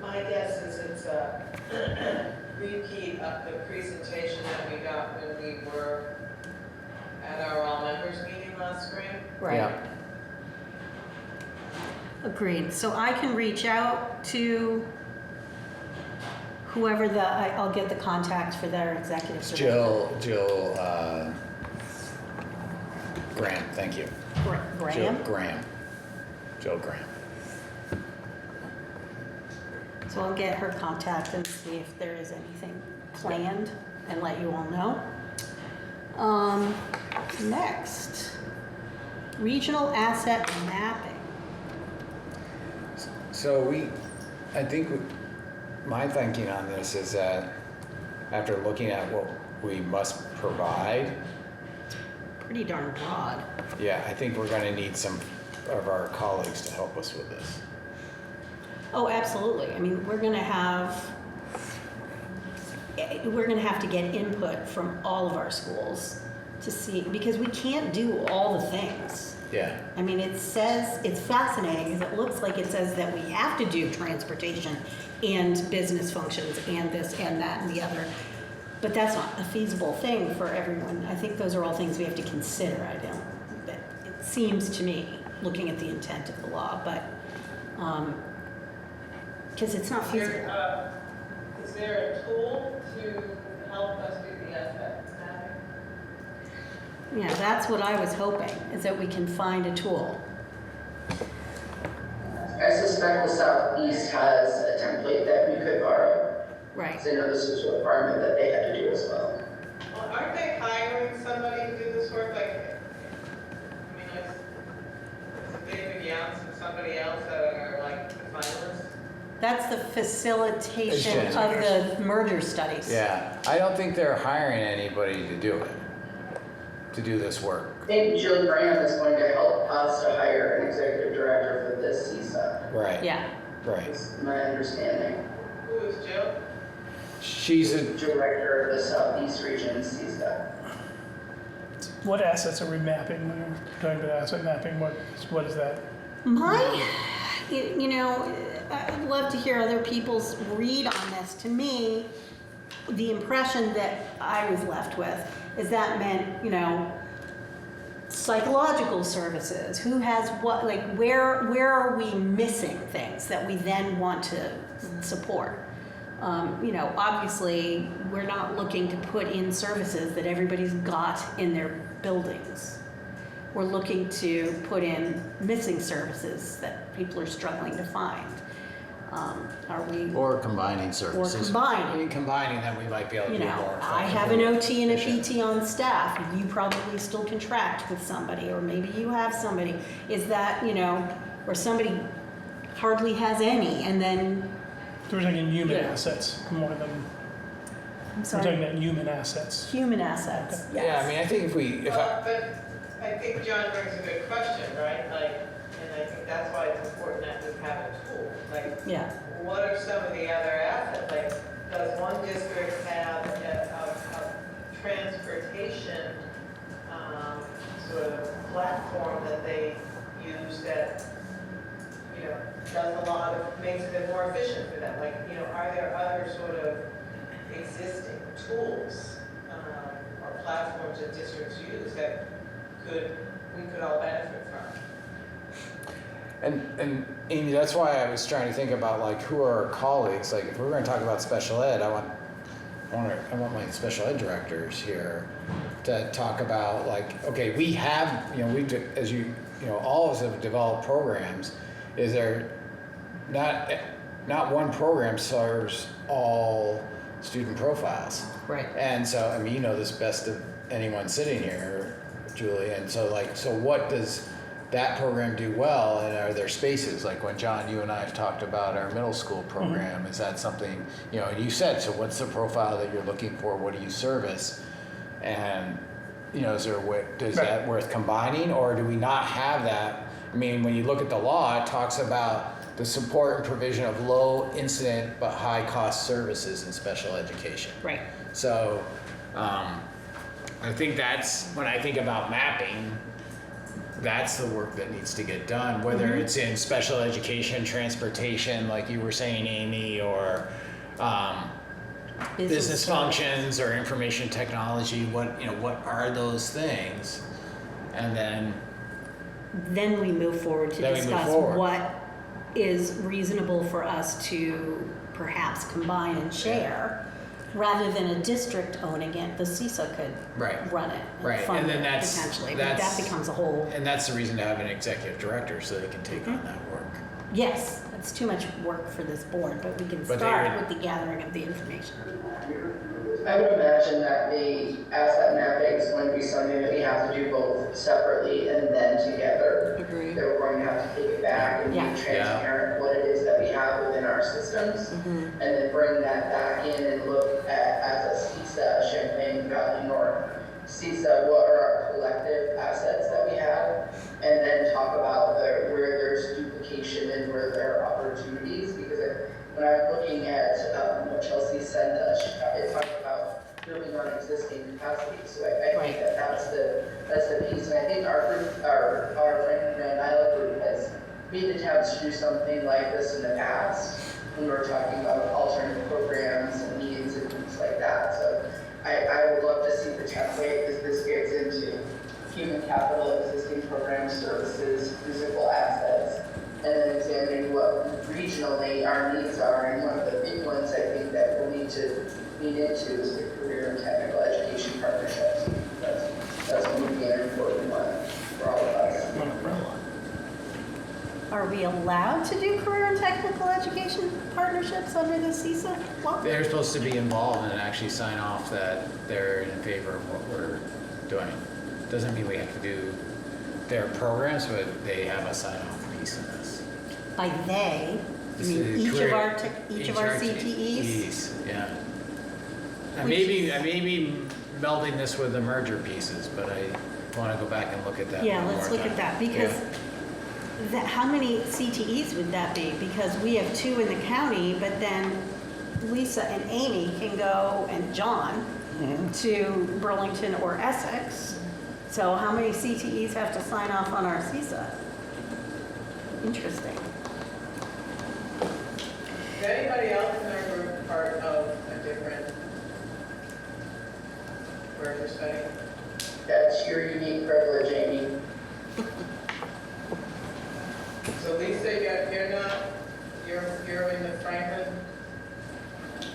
my guess is it's a repeat of the presentation that we got when we were at our all members meeting last spring. Right. Yeah. Agreed. So I can reach out to whoever I'll get the contact for their executive. It's director. Jill Graham, thank you. Graham? Jill Graham. So I'll get her contact and see if there is anything planned and let you all know. Next, regional asset mapping. So I think my thinking on this is that after looking at what we must provide, Pretty darn broad. yeah, I think we're gonna need some of our colleagues to help us with this. Oh, absolutely. I mean, we're gonna have to get input from all of our schools to see, because we can't do all the things. Yeah. I mean, it says, it's fascinating, because it looks like it says that we have to do transportation and business functions and this and that and the other. But that's not a feasible thing for everyone. I think those are all things we have to consider. It seems to me, looking at the intent of the law, but, because it's not feasible. Is there a tool to help us do the asset mapping? Yeah, that's what I was hoping, is that we can find a tool. I suspect the Southeast has a template that we could borrow. Right. Because I know this was a requirement that they had to do as well. Well, aren't they hiring somebody to do this work? Like, I mean, it's David Younts and somebody else that are like the finalists. That's the facilitation It's of the merger studies. Yeah, I don't think they're hiring anybody to do it, to do this work. I think Jill Graham is going to help us to hire an executive director for this CESA. Right. Yeah. Right. Is my understanding. Who is Jill? She's a, Director of the Southeast Region CESA. What assets are we mapping when we're talking about asset mapping? What is that? You know, I'd love to hear other people's read on this. To me, the impression that I was left with is that meant, you know, psychological services, who has what, like where are we missing things that we then want to support? You know, obviously, we're not looking to put in services that everybody's got in their buildings. We're looking to put in missing services that people are struggling to find. Are we? or combining services. combining. I mean, combining them, we might be able to You do know, more. I have an OT and a efficient. PT on staff. You probably still contract with somebody, or maybe you have somebody. Is that, you know, where somebody hardly has any, and then, So we're talking human Yeah. assets more than, I'm we're sorry, talking about human assets. human assets, yes. Yeah, I mean, I think Well, but I think John brings a good question, right? Like, and I think that's why it's important that we have a tool. Like, Yeah, what are some of the other assets? Like, does one district have a transportation sort of platform that they use that, you know, does a lot of, makes it more efficient for them? Like, you know, are there other sort of existing tools or platforms that districts use that we could all benefit from? And Amy, that's why I was trying to think about like who are our colleagues. Like if we're going to talk about special ed, I want my special ed directors here to talk about like, okay, we have, you know, as you know, all of us have developed programs. Is there not one program serves all student profiles? right. And so, I mean, you know this best of anyone sitting here, Julie. And so, so what does that program do well? And are there spaces? Like when John, you and I have talked about our middle school program, is that something, you know, and you said, so what's the profile that you're looking for? What do you service? And, you know, is that worth combining, or do we not have that? I mean, when you look at the law, it talks about the support and provision of low incident but high cost services in special education. Right. So, I think that's, when I think about mapping, that's the work that needs to get done, whether it's in special education, transportation, like you were saying, Amy, or business functions or information technology. What are those things? And Then we move forward to Then we move discuss forward. what is reasonable for us to perhaps combine and share, rather than a district owning it. The CESA could Right. run it Right, and fund and then it that's- potentially, but that's- that becomes a whole, and that's the reason to have an executive director, so they can take on that work. yes, it's too much work for this board, but we can But they start would- with the gathering of the information. I would imagine that the asset mapping is going to be something that we have to do both separately and then together. Agree. That we're going to have to take it back and be Yeah. transparent what it is that we have within our systems. And then bring that back in and look at, as a CESA, Champlain Valley North, CESA, what are our collective assets that we have? And then talk about where there's duplication and where there are opportunities. Because when I'm looking at what Chelsea sent us, it's talking about building on existing capacity. So I think that's the piece. And I think our group, our Franklin Grand Island group has made attempts to do something like this in the past when we were talking about alternative programs and needs and things like that. So I would love to see the template, because this gets into human capital, existing program services, physical assets, and then examining what regionally our needs are. And one of the big ones I think that we'll need to lean into is the career and technical education partnerships. That's going to be an important one for all of us. are we allowed to do career and technical education partnerships under the CESA law? They're supposed to be involved and actually sign off that they're in favor of what we're doing. Doesn't mean we have to do their programs, but they have a sign off piece in this. By they, you This mean is each of career- our, each of our CTEs? Yeah. I Which may be melding this with the merger pieces, but I want to go back and look at that Yeah, one let's more look at time. that, because how many CTEs would that be? Because we have 2 in the county, but then Lisa and Amy can go, and John, to Burlington or Essex. So how many CTEs have to sign off on our CESA? Interesting. Is anybody else in our group part of a different merger study? That's your unique privilege, Amy. So Lisa, you're not, you're in the Franklin,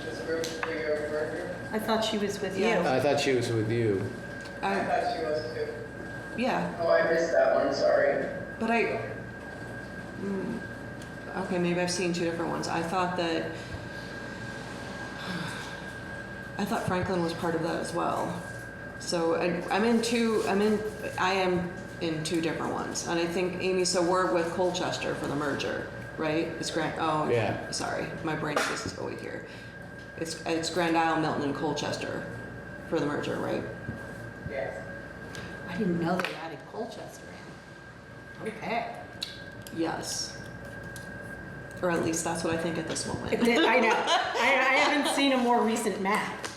this group for your merger? I thought she was with you. Yeah. I thought she was with you. I I, thought she was too. yeah, Oh, I missed that one, sorry. but okay, maybe I've seen 2 different ones. I thought Franklin was part of that as well. So I am in 2 different ones. And I think, Amy, so we're with Colchester for the merger, right? It's Yeah. Sorry, my brain is over here. It's Grand Isle, Milton, and Colchester for the merger, right? Yes. I didn't know they added Colchester in. Okay. Yes. Or at least that's what I think at this moment. I know. I haven't seen a more recent map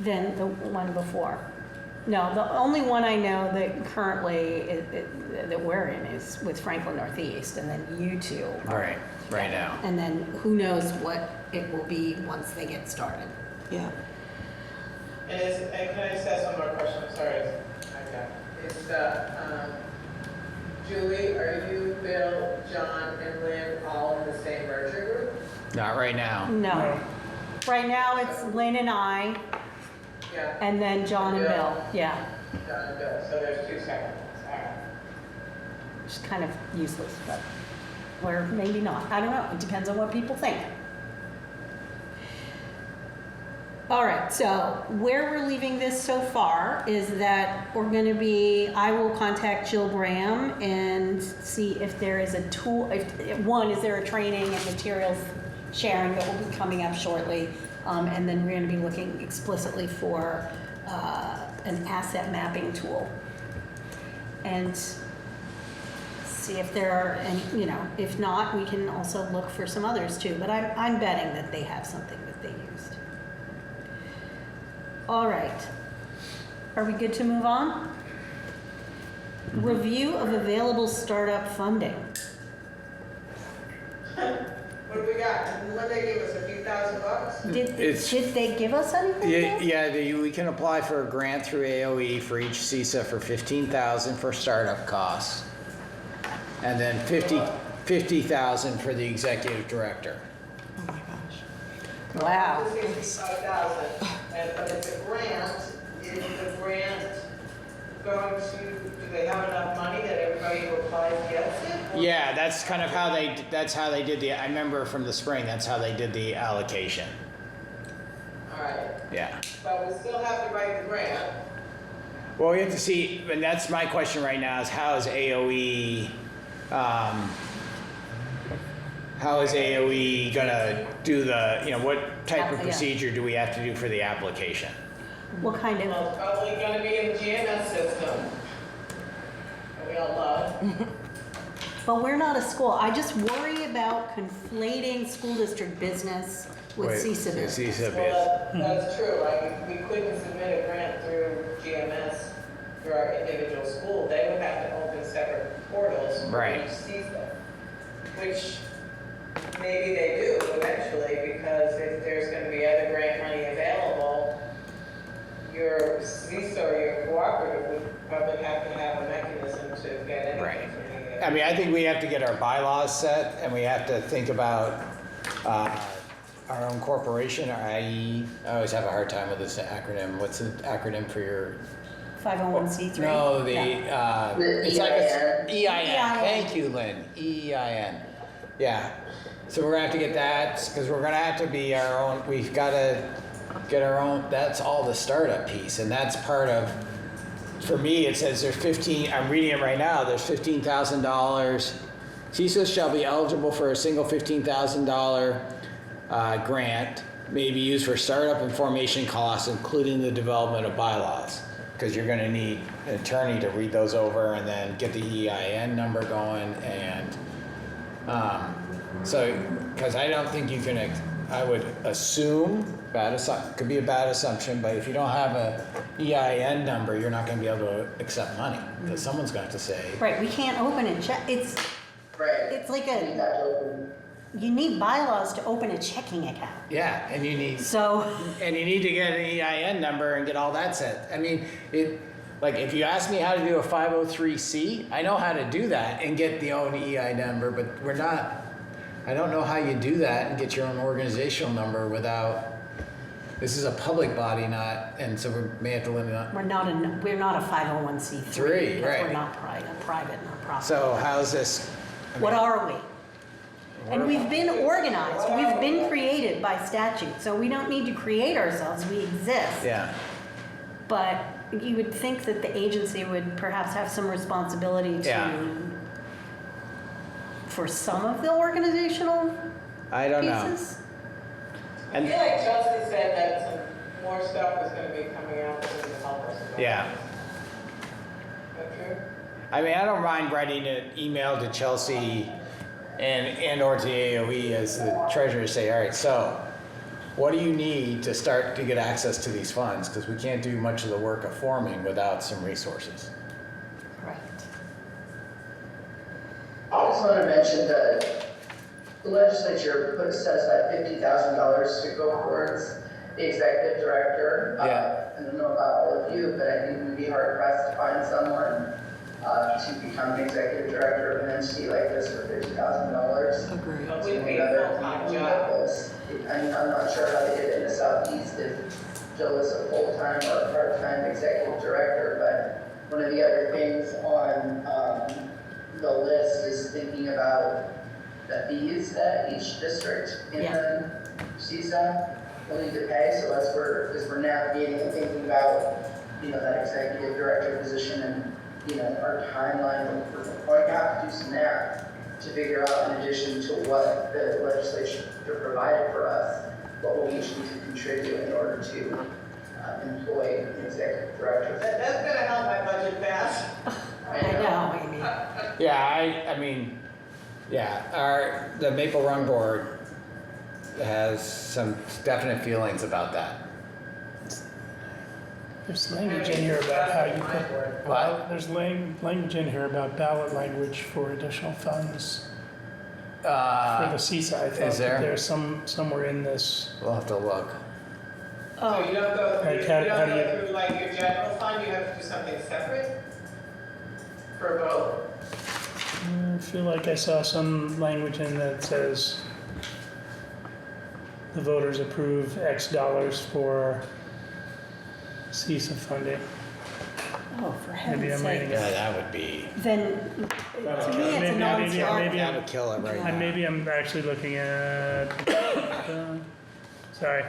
than the one before. No, the only one I know that currently that we're in is with Franklin Northeast, and then you 2 are. Right now. And then who knows what it will be once they get started. Yeah. And can I just ask one more question? I'm sorry. Okay. Julie, are you, Bill, John, and Lynn all in the same merger group? Not right now. No. Right now, it's Lynn and I, Yeah. and then John and Bill. Yeah. John and Bill, so there's 2 separate ones, all right. Which is kind of useless, but, or maybe not. I don't know. It depends on what people think. All right, so where we're leaving this so far is that we're going to be, I will contact Jill Graham and see if there is a tool, one, is there a training and materials sharing that will be coming up shortly? And then we're going to be looking explicitly for an asset mapping tool. And see if there are any, if not, we can also look for some others too. But I'm betting that they have something that they used. All right. Are we good to move on? Review of available startup funding. What do we got? What they give us, a few $1,000? Did they give us anything? Yeah, Bill? we can apply for a grant through AOE for each CESA for $15,000 for startup costs. And then $50,000 for the executive director. Oh my gosh. Wow. This is $5,000, but it's a grant. Is the grant going to, do they have enough money that everybody who applies gets it? Or- Yeah, that's kind of how they did I remember from the spring, that's how they did the allocation. All right, Yeah. but we still have to write the grant. Well, we have to see, and that's my question right now, is how is AOE gonna do what type of Yeah. procedure do we have to do for the application? What kind Well, of? it's probably gonna be in the GMS system. That we all love. But we're not a school. I just worry about conflating school district business with Wait, CESA business. CESA bid. Well, that's true. We couldn't submit a grant through GMS through our individual school. They would have to open separate portals for Right. each CESA, which maybe they do eventually, because if there's gonna be other grant money available, your CESA or your cooperative would probably have to have a mechanism to get Right. anything from any of I mean, I think we have to get our bylaws set, and we have to think about our own corporation, or IE. I always have a hard time with this acronym. What's the acronym for your 501c3? No, it's like a EIN. EIN. Thank you, Lynn. EIN. Yeah. So we're gonna have to get that because we're gonna have to be our own. We've got to get our own. That's all the startup piece, and that's part of. For me, it says there's 15. I'm reading it right now. There's $15,000. CESA shall be eligible for a single $15,000 grant, may be used for startup and formation costs, including the development of bylaws. Because you're going to need an attorney to read those over and then get the EIN number going. And so, because I don't think you can, I would assume, could be a bad assumption, but if you don't have a EIN number, you're not going to be able to accept money. Because someone's going to have to say. Right, we can't open a check. It's like you need bylaws to open a checking account. Yeah, and you need to get an EIN number and get all that set. I mean, like if you ask me how to do a 503C, I know how to do that and get the own EIN number, but I don't know how you do that and get your own organizational number without. This is a public body, and so we may have to limit it. We're not a 501c3. Three, right. We're not private, nonprofit. So how's this? What are we? And we've been organized. We've been created by statute. So we don't need to create ourselves. We exist. Yeah. But you would think that the agency would perhaps have some responsibility for some of the organizational I don't pieces. I feel like Chelsea said that some more stuff was gonna be coming out that would help us. Yeah. Is that true? I mean, I don't mind writing an email to Chelsea and or to AOE as the treasurer, say, all right, so what do you need to start to get access to these funds? Because we can't do much of the work of forming without some resources. Right. I just want to mention that the legislature set aside $50,000 to go towards the executive director. Yeah. I don't know about all of you, but I think we'd be hard pressed to find someone to become an executive director of an entity like this for $50,000. Agree. But we pay a full-time job. I'm not sure how they did it in the Southeast, if Jill is a full-time or a part-time executive director, but one of the other things on the list is thinking about the fees that each district in the CESA will need to pay. So as we're navigating and thinking about, that executive director position and, our timeline, we're going to have to do some math to figure out, in addition to what the legislation provided for us, what we each need to contribute in order to employ an executive director. That's gonna help my budget fast. I know, Amy. Yeah, I mean, the Maple Run Board has some definite feelings about that. There's language in here about how you put, What? there's language in here about ballot language for additional funds for the CESA. I thought is there? that there's somewhere in this. We'll have to look. So you don't go through, Like, how do you- through like your general fund, you have to do something separate for both? I feel like I saw some language in that says the voters approve X dollars for CESA funding. Oh, for Maybe heaven's I'm reading sake. Yeah, that would be. Then, to me, it's a non-starter. That would kill it right now. Maybe I'm actually looking at, sorry,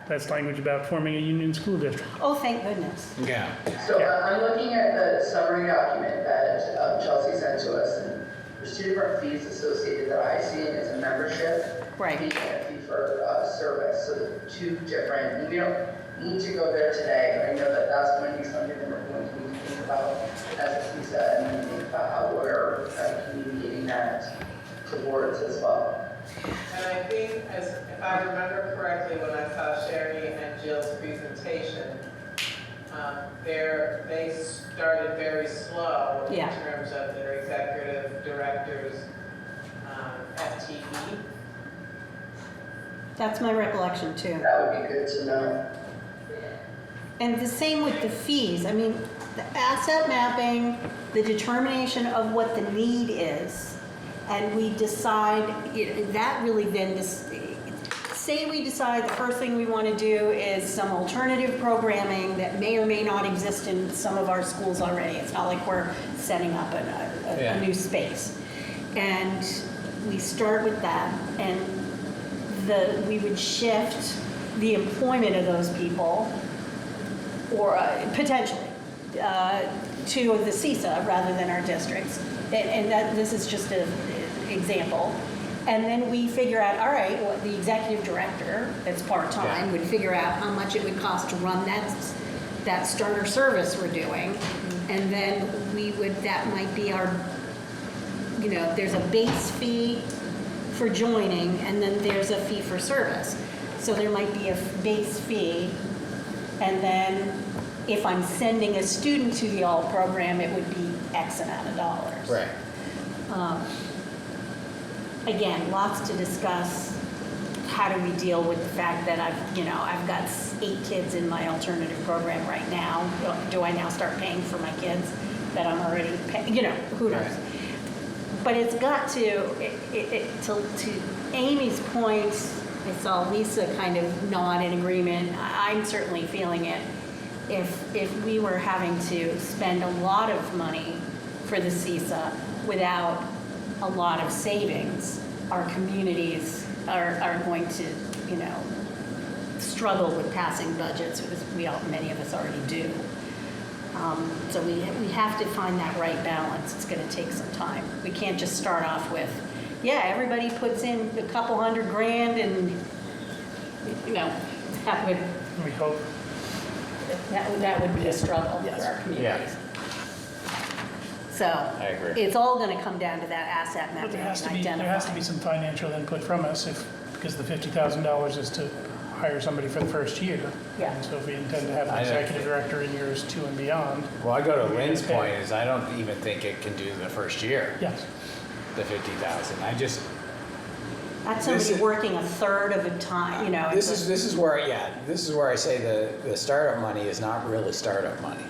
that's language about forming a union school district. Oh, thank goodness. Yeah. So I'm looking at the summary document that Chelsea sent to us, and there's two different fees associated that I see, and it's a membership Right. fee and a fee for service. So the two different, and we don't need to go there today, but I know that that's going to be something that we're going to need to think about as a CESA, and then think about how we're communicating that to boards as well. And I think, if I remember correctly, when I saw Sherry and Jill's presentation, they started very slow in terms of their executive directors, FTE. That's my recollection too. That would be good to know. And the same with the fees. I mean, the asset mapping, the determination of what the need is, and we decide, that really then say we decide the first thing we want to do is some alternative programming that may or may not exist in some of our schools already. It's not like we're setting up a new space. And we start with that, and we would shift the employment of those people, or potentially, to the CESA rather than our districts. And this is just an example. And then we figure out, all right, well, the executive director that's part-time would figure out how much it would cost to run that starter service we're doing. And then that might be our, there's a base fee for joining, and then there's a fee for service. So there might be a base fee, and then if I'm sending a student to the ALT program, it would be X amount of dollars. Right. Again, lots to discuss. How do we deal with the fact that I've got 8 kids in my alternative program right now? Do I now start paying for my kids that I'm already paying? Who knows? Right. But it's got to Amy's point, I saw Lisa kind of nod in agreement. I'm certainly feeling it. If we were having to spend a lot of money for the CESA without a lot of savings, our communities are going to, struggle with passing budgets, because many of us already do. So we have to find that right balance. It's going to take some time. We can't just start off with, everybody puts in a couple $100,000, and that would We hope. that would be a struggle for our communities. Yeah. So I agree. it's all going to come down to that asset But mapping there and has to be identifying. some financial input from us because the $50,000 is to hire somebody for the first year. Yeah. And so if we intend to have an I know. executive director in years 2 and beyond, Well, I go to We Lynn's get paid. point is I don't even think it can do the first year, yes. the 50,000. That's This somebody is- working a third of the time, This is where I say the startup money is not really startup money.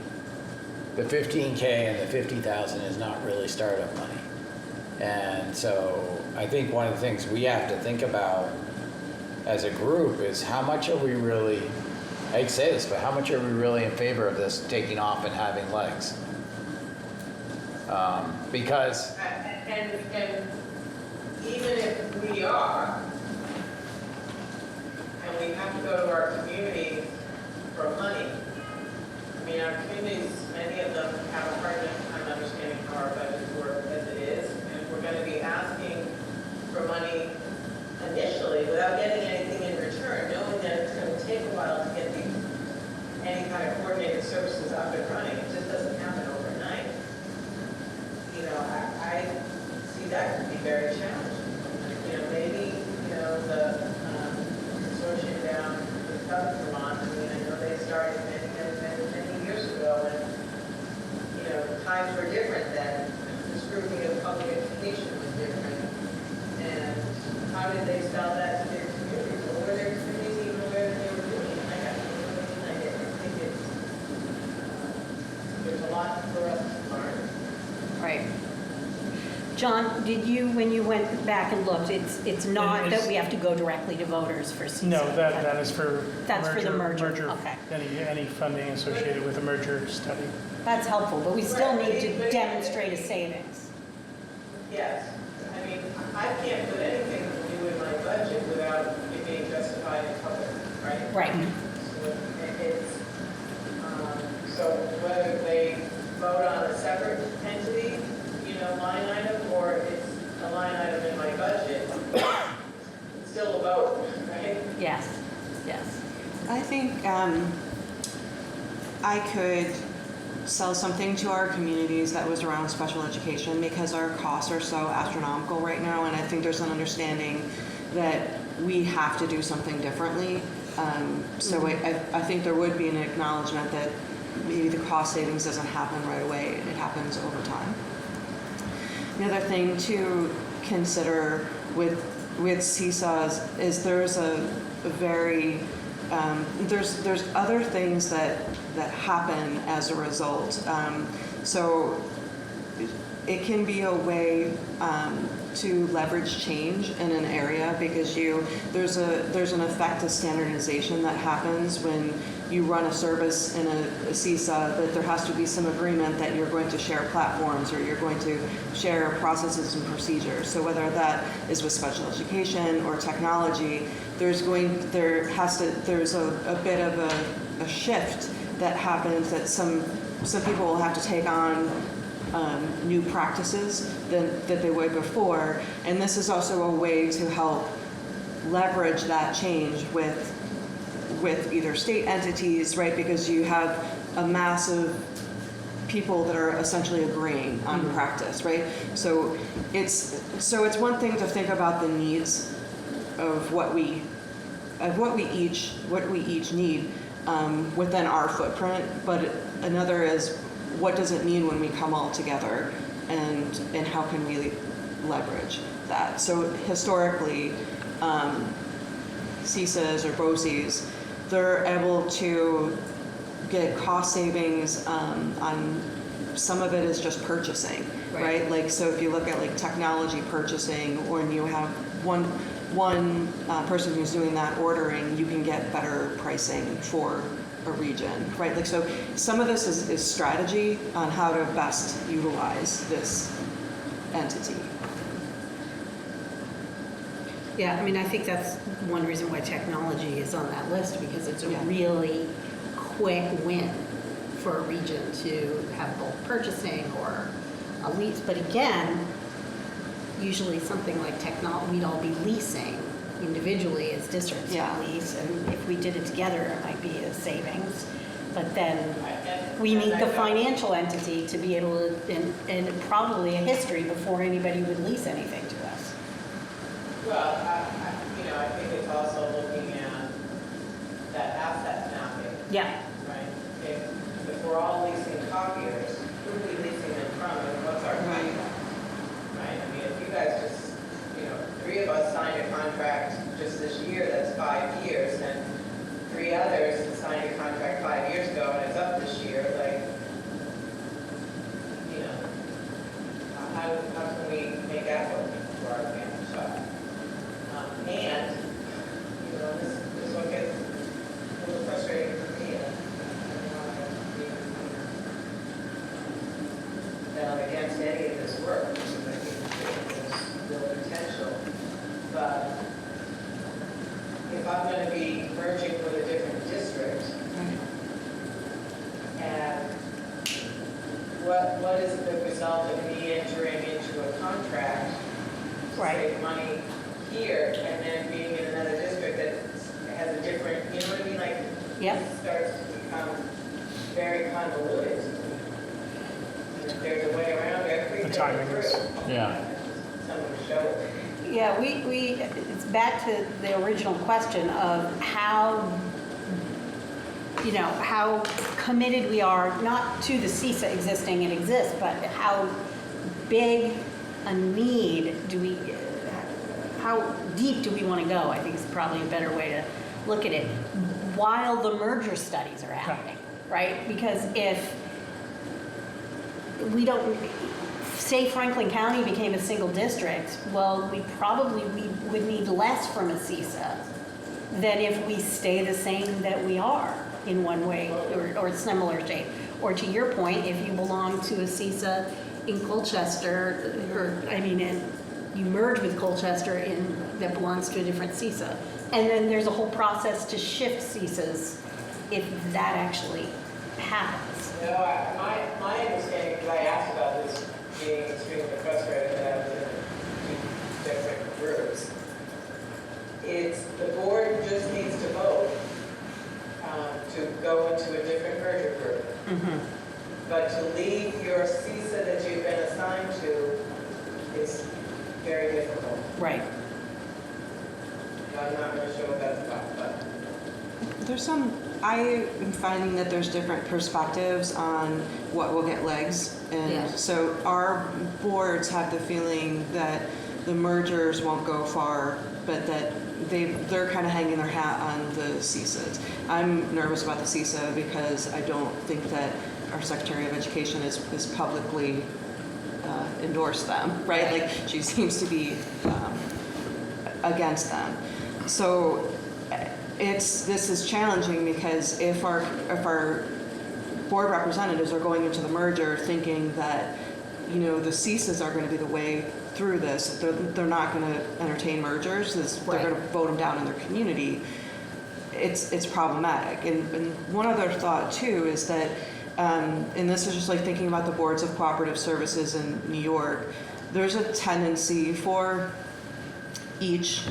The 15K and the 50,000 is not really startup money. And so I think one of the things we have to think about as a group is how much are we really, I hate to say this, but how much are we really in favor of this taking off and having legs? Because And even if we are, and we have to go to our community for money, I mean, our communities, many of them have a hard time understanding how our budgets work as it is, and if we're gonna be asking for money initially without getting anything in return, knowing that it's gonna take a while to get any kind of coordinated services up and running, it just doesn't happen overnight. I see that could be very challenging. Maybe, the consortium down in Southern Vermont, I know they started many years ago, and, times were different then. The scrutiny of public education was different. And how did they sell that to their communities? Or were their communities even aware that they were doing it? I think there's a lot for us to learn. Right. John, when you went back and looked, it's not that we have to go directly to voters for CESA? No, that is for That's for the merger, okay. Any funding associated with a merger study. That's helpful, but we still Right, need to but- demonstrate a savings. Yes, I mean, I can't put anything to do in my budget without it being justified in public, right? Right. So it's, so whether they vote on a separate entity, line item, or it's a line item in my budget, it's still a vote, right? Yes. I think I could sell something to our communities that was around special education, because our costs are so astronomical right now, and I think there's an understanding that we have to do something differently. So I think there would be an acknowledgement that maybe the cost savings doesn't happen right away, it happens over time. The other thing to consider with CESAs is there's a very there's other things that happen as a result. So it can be a way to leverage change in an area, because there's an effect of standardization that happens when you run a service in a CESA, that there has to be some agreement that you're going to share platforms or you're going to share processes and procedures. So whether that is with special education or technology, there's a bit of a shift that happens, that some people will have to take on new practices that they would before. And this is also a way to help leverage that change with either state entities, right? Because you have a mass of people that are essentially agreeing on practice, right? So it's one thing to think about the needs of what we each need within our footprint, but another is, what does it mean when we come all together, and how can we leverage that? So historically, CESAs or BOCES, they're able to get cost savings on some of it is just purchasing, right? Like, so if you look at like technology purchasing, or when you have one person who's doing that ordering, you can get better pricing for a region, right? Like, so some of this is strategy on how to best utilize this entity. Yeah, I mean, I think that's one reason why technology is on that list, because it's a really quick win for a region to have both purchasing or a lease. But again, usually something like technology, we'd all be leasing individually as districts lease, and if we did it together, it might be a savings. But then we need the financial entity to be able to, and probably a history before anybody would lease anything to us. Well, I think it's also looking at that asset mapping, Yeah. right? If we're all leasing copiers, who are we leasing them from, and what's our contract? Right? I mean, if you guys just, 3 of us signed a contract just this year, that's 5 years, and 3 others signed a contract 5 years ago, and it's up this year, like, how can we make that work for our advantage? So, and, this one gets a little frustrating for me. That I'm against any of this work, because I think there's real potential. But if I'm going to be merging with a different district, and what is the result of me entering into a contract to save money here, and then being in another district that has a different, you know what I mean? Like, it starts to become very convoluted. And if there's a way around everything, The timing is, someone to show it. Yeah, it's back to the original question of how committed we are, not to the CESA existing and exists, but how big a need how deep do we want to go, I think is probably a better way to look at it, while the merger studies are happening, right? Because if we don't, say Franklin County became a single district, well, we would need less from a CESA than if we stay the same that we are in one way or similar shape. Or to your point, if you belong to a CESA in Colchester, and you merge with Colchester that belongs to a different CESA. And then there's a whole process to shift CESAs if that actually happens. My understanding, because I asked about this, being extremely frustrated that I was in 2 different groups, is the board just needs to vote to go into a different merger group. Mm-hmm. But to leave your CESA that you've been assigned to is very difficult. Right. I'm not really sure what that's about, but. I am finding that there's different perspectives on what will get legs. And so our boards have the feeling that the mergers won't go far, but that they're kind of hanging their hat on the CESAs. I'm nervous about the CESA because I don't think that our Secretary of Education is publicly endorse them, right? Like, she seems to be against them. So this is challenging because if our board representatives are going into the merger thinking that, you know, the CESAs are going to be the way through this, they're not going to entertain mergers, they're going to vote them down in their community, it's problematic. And one other thought too is that, and this is just like thinking about the boards of cooperative services in New York, there's a tendency for each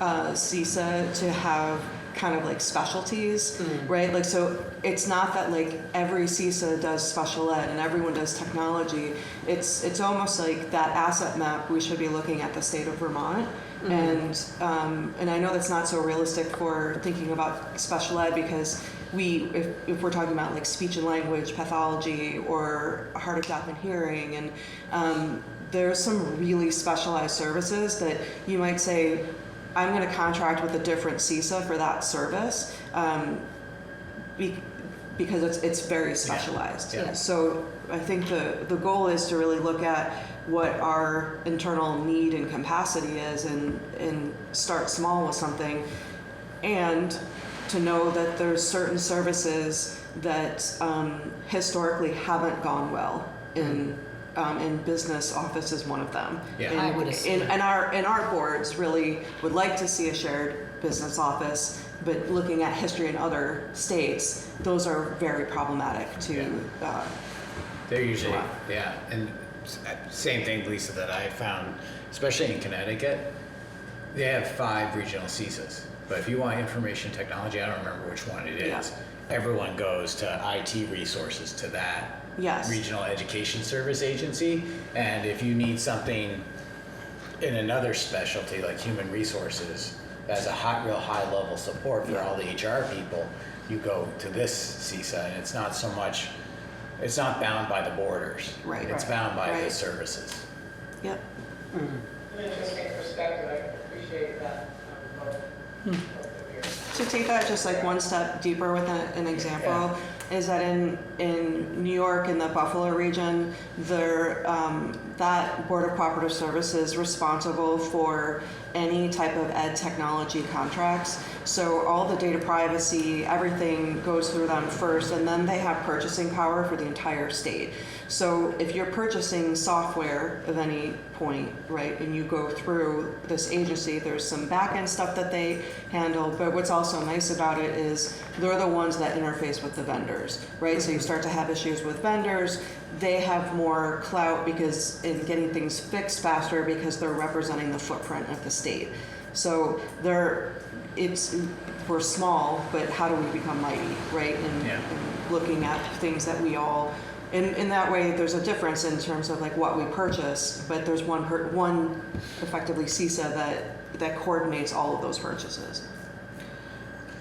CESA to have kind of like specialties, right? Like, so it's not that like every CESA does special ed and everyone does technology. It's almost like that asset map we should be looking at the state of Vermont. And I know that's not so realistic for thinking about special ed because if we're talking about like speech and language pathology or hard of deaf and hearing, and there's some really specialized services that you might say, I'm going to contract with a different CESA for that service because it's very specialized. Yeah. So I think the goal is to really look at what our internal need and capacity is and start small with something, and to know that there's certain services that historically haven't gone well in business. Office is one of them. Yeah. And, I would assume. and our boards really would like to see a shared business office, but looking at history in other states, those are very problematic to. They're usually, yeah, and same thing, Lisa, that I found, especially in Connecticut, they have 5 regional CESAs. But if you want information technology, I don't remember which one it is. Yeah. Everyone goes to IT resources to that Yes. regional education service agency. And if you need something in another specialty like human resources as a real high level support for all the HR people, you go to this CESA, and it's not so much. It's not bound by the borders. Right. It's bound by the Right. services. Yep. An interesting perspective, I appreciate that. Both of you. To take that just like one step deeper with an example, is that in New York, in the Buffalo region, that Board of Cooperative Services is responsible for any type of ed technology contracts. So all the data privacy, everything goes through them first, and then they have purchasing power for the entire state. So if you're purchasing software of any point, right, and you go through this agency, there's some back-end stuff that they handle, but what's also nice about it is they're the ones that interface with the vendors, right? So you start to have issues with vendors, they have more clout because in getting things fixed faster because they're representing the footprint of the state. So we're small, but how do we become mighty, right? And looking at things that we all, in that way, there's a difference in terms of like what we purchase, but there's one effectively CESA that coordinates all of those purchases.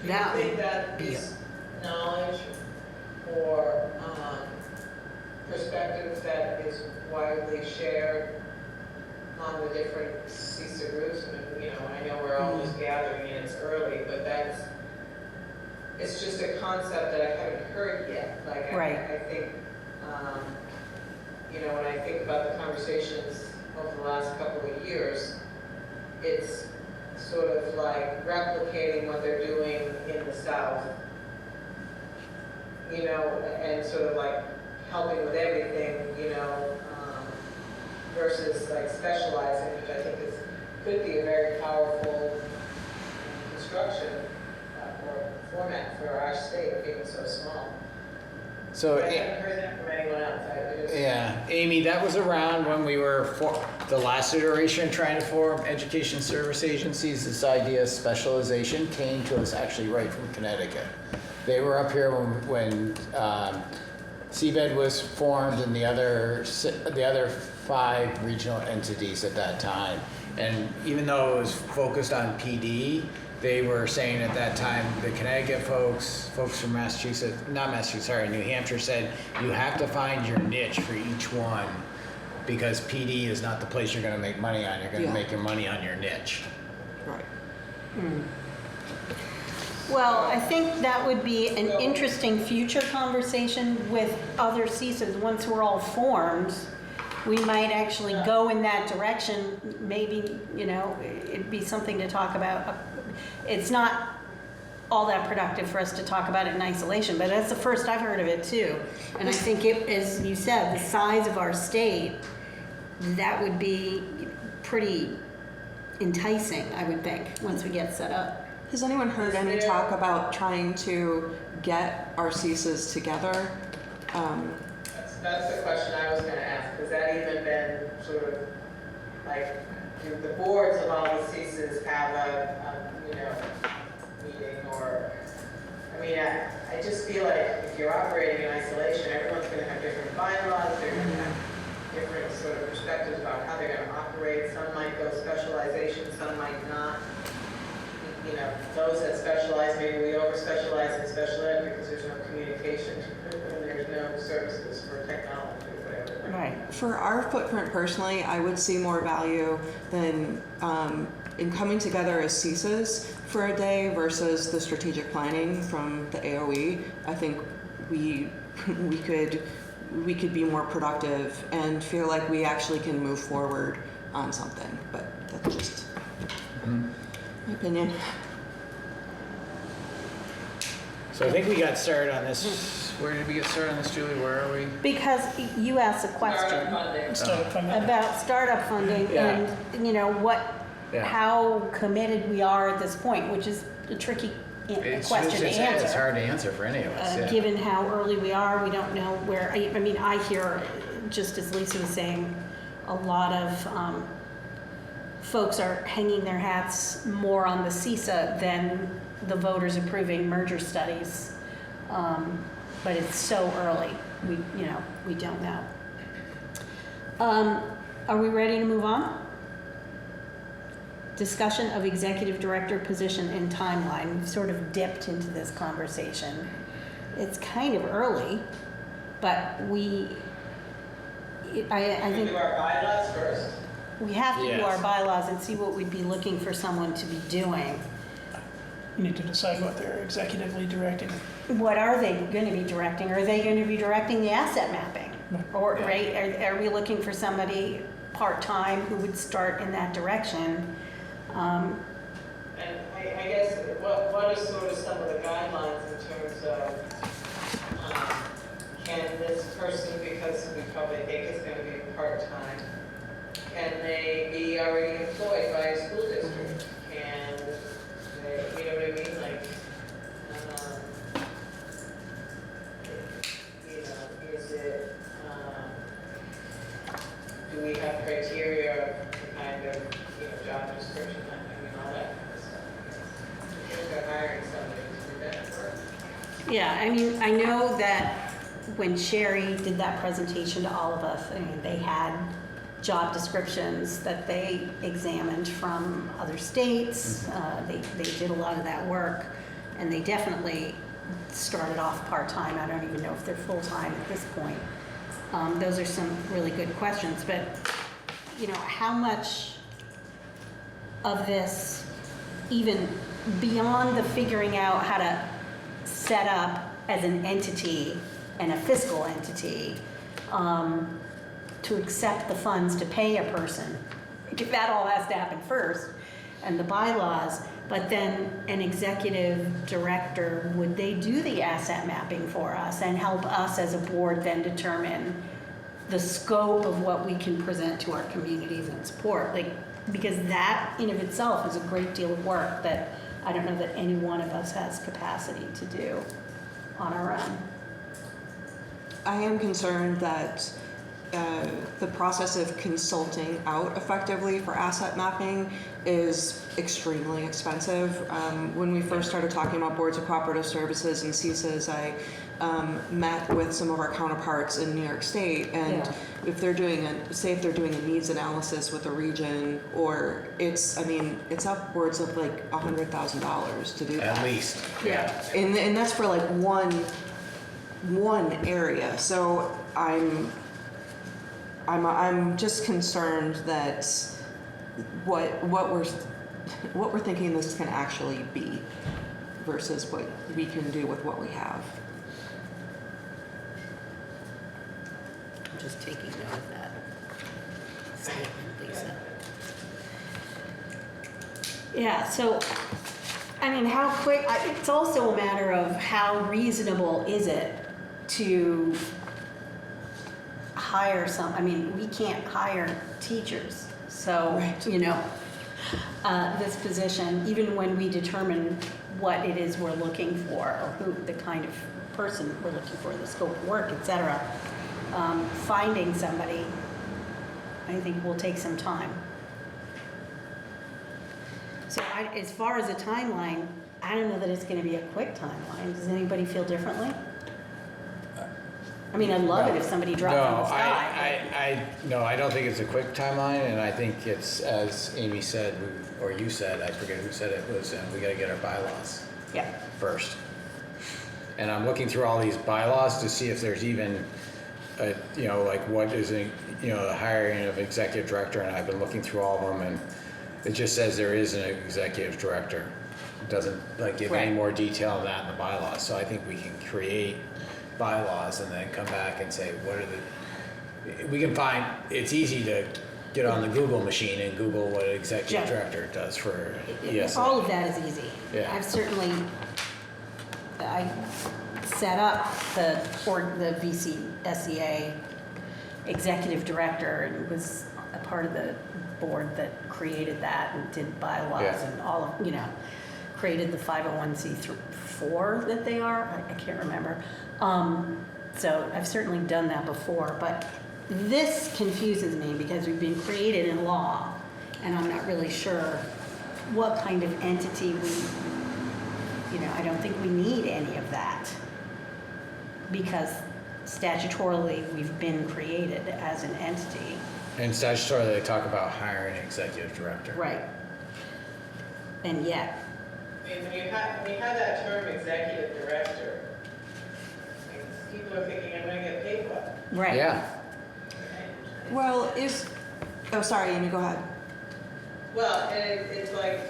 Do you think that is knowledge or perspective that is widely shared on the different CESA groups? I mean, I know we're all just gathering and it's early, but it's just a concept that I haven't heard yet. Like, Right. I think, when I think about the conversations over the last couple of years, it's sort of like replicating what they're doing in the South, and sort of like helping with everything, versus like specializing, which I think could be a very powerful construction or format for our state being so small. So, I haven't heard that from anyone else. Amy, that was around when we were the last iteration trying to form education service agencies. This idea of specialization came to us actually right from Connecticut. They were up here when CBED was formed and the other 5 regional entities at that time. And even though it was focused on PD, they were saying at that time, the Connecticut folks from New Hampshire said, you have to find your niche for each one because PD is not the place you're going to make money on. You're going to make your money on your niche. Right. Well, I think that would be an interesting future conversation with other CESAs once we're all formed. we might actually go in that direction. Maybe, you know, it'd be something to talk about. It's not all that productive for us to talk about it in isolation, but that's the first I've heard of it too. And I think it, as you said, the size of our state, that would be pretty enticing, I would think, once we get set up. Has anyone heard any talk about trying to get our CESAs together? That's the question I was gonna ask. Has that even been sort of, like, do the boards of all the CESAs have a meeting or, I mean, I just feel like if you're operating in isolation, everyone's gonna have different bylaws, they're gonna have different sort of perspectives about how they're gonna operate. Some might go specialization, some might not. You know, those that specialize, maybe we over-specialize in special ed because there's no communication and there's no services for technology or whatever. Right. For our footprint personally, I would see more value than in coming together as CESAs for a day versus the strategic planning from the AOE. I think we could be more productive and feel like we actually can move forward on something. But that's just my opinion. So I think we got started on this. Where did we get started on this, Julie? Where are we? Because you asked a question Startup funding. about startup funding Yeah. and, you know, Yeah. how committed we are at this point, which is a tricky question to answer. It's hard to answer for any of us. Yeah. Given how early we are, we don't know where, I mean, I hear, just as Lisa was saying, a lot of folks are hanging their hats more on the CESA than the voters approving merger studies. But it's so early, we don't know. Are we ready to move on? Discussion of executive director position and timeline. We've sort of dipped into this conversation. It's kind of early, but I Can we think do our bylaws first? we have to do Yes. our bylaws and see what we'd be looking for someone to be doing. You need to decide what they're executively directing. What are they going to be directing? Are they going to be directing the asset mapping? Or, right, are we looking for somebody part-time who would start in that direction? And I guess, what are sort of some of the guidelines in terms of, can this person, because we probably think it's gonna be part-time, can they be already employed by a school district? Can they, you know what I mean, like, is it, do we have criteria to kind of, job description, I mean, all that kind of stuff. If they're hiring somebody to do that work. Yeah, I mean, I know that when Sherry did that presentation to all of us, I mean, they had job descriptions that they examined from other states. They did a lot of that work, and they definitely started off part-time. I don't even know if they're full-time at this point. Those are some really good questions, but, how much of this, even beyond the figuring out how to set up as an entity and a fiscal entity, to accept the funds to pay a person. That all has to happen first, and the bylaws, but then an executive director, would they do the asset mapping for us and help us as a board then determine the scope of what we can present to our communities and support? Because that in of itself is a great deal of work that I don't know that any one of us has capacity to do on our own. I am concerned that the process of consulting out effectively for asset mapping is extremely expensive. When we first started talking about boards of cooperative services and CESAs, I met with some of our counterparts in New York State, and if they're doing a needs analysis with a region, or it's upwards of like $100,000 to do that. At least. Yeah. And that's for like one area. So I'm just concerned that what we're thinking this can actually be versus what we can do with what we have. I'm just taking note of that. statement, Lisa. Yeah, so, I mean, how quick, it's also a matter of how reasonable is it to hire I mean, we can't hire teachers, so, you know, this position, even when we determine what it is we're looking for, or who, the kind of person we're looking for, the scope of work, et cetera, finding somebody, I think will take some time. So as far as a timeline, I don't know that it's gonna be a quick timeline. Does anybody feel differently? I mean, I'd love it if somebody dropped from the sky. No, I don't think it's a quick timeline, and I think it's, as Amy said, or you said, I forget who said it, was we gotta get our bylaws Yeah, first. And I'm looking through all these bylaws to see if there's even, you know, like what is, the hiring of executive director, and I've been looking through all of them, and it just says there is an executive director. It doesn't like give any Right. more detail than that in the bylaws, so I think we can create bylaws and then come back and say, what are we can find, it's easy to get on the Google machine and Google what an executive Yeah. director does for ESA. all of that is easy. Yeah. I've certainly, I set up the VCSEA executive director, and was a part of the board that created that and did bylaws Yeah. and all of, created the 501c4 that they are. I can't remember. So I've certainly done that before, but this confuses me because we've been created in law, and I'm not really sure what kind of entity I don't think we need any of that, because statutorily we've been created as an entity. And statutorily, they talk about hiring an executive director. Right. And yet, I mean, when you have that term executive director, I mean, people are thinking, I'm gonna get paid what? right. Yeah, Well, oh, sorry, Amy, go ahead. Well, and it's like,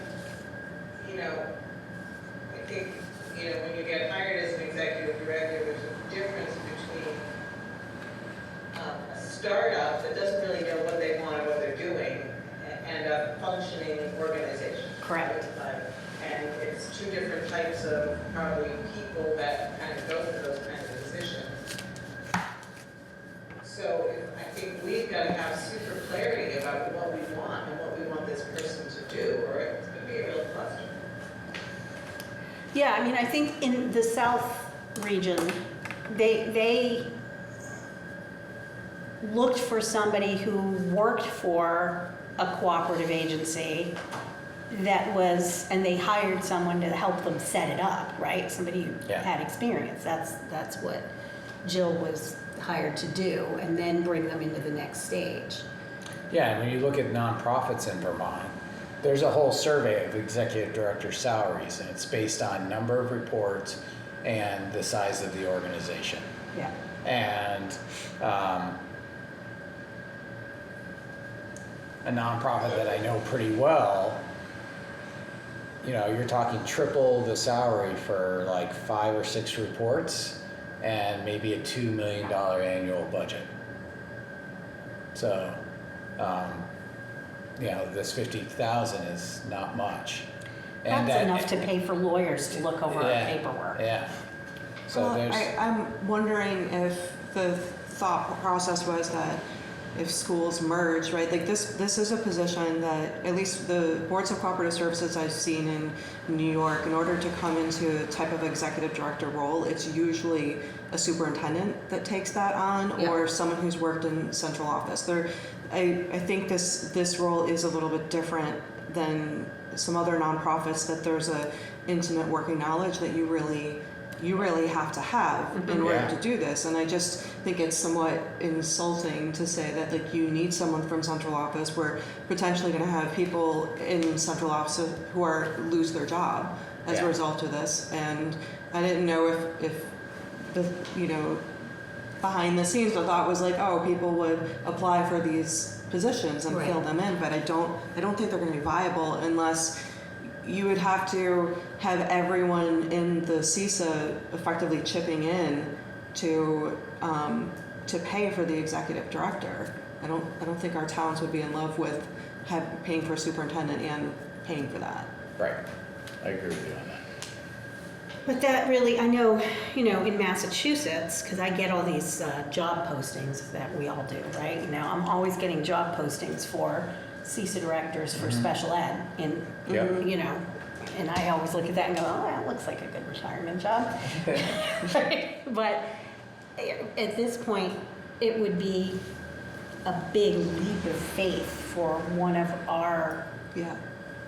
I think, when you get hired as an executive director, there's a difference between a startup that doesn't really know what they want or what they're doing, and a functioning organization. Correct. And it's two different types of probably people that kind of go for those kinds of positions. So I think we've got to have super clarity about what we want and what we want this person to do, or it's going to be a real cluster. Yeah, I mean, I think in the South region, they looked for somebody who worked for a cooperative agency and they hired someone to help them set it up, right? Somebody who Yeah. had experience. That's what Jill was hired to do, and then bring them into the next stage. yeah, and when you look at nonprofits in Vermont, there's a whole survey of executive director salaries, and it's based on number of reports and the size of the organization. Yeah. And a nonprofit that I know pretty well, you're talking triple the salary for like 5 or 6 reports and maybe a $2 million annual budget. So, this 50,000 is not much. And That's enough to pay for lawyers to look over our Yeah, paperwork. Yeah. So Well, I'm wondering if the thought process was that if schools merge, right, like this is a position that, at least the boards of cooperative services I've seen in New York, in order to come into a type of executive director role, it's usually a superintendent that takes that on, Yeah. or someone who's worked in central office. I think this role is a little bit different than some other nonprofits, that there's a intimate working knowledge that you really have to have in order Yeah. to do this. And I just think it's somewhat insulting to say that like you need someone from central office. We're potentially going to have people in central office who lose their job as Yeah. a result of this. And I didn't know if the behind the scenes the thought was like, oh, people would apply for these positions and Right. fill them in, but I don't think they're going to be viable unless you would have to have everyone in the CESA effectively chipping in to pay for the executive director. I don't think our towns would be in love with paying for a superintendent and paying for that. Right. I agree with you on that. But that really, I know, in Massachusetts, because I get all these job postings that we all do, right? I'm always getting job postings for CESA directors for special ed, and, Yeah. and I always look at that and go, oh, that looks like a good retirement job. Right? But at this point, it would be a big leap of faith for one of our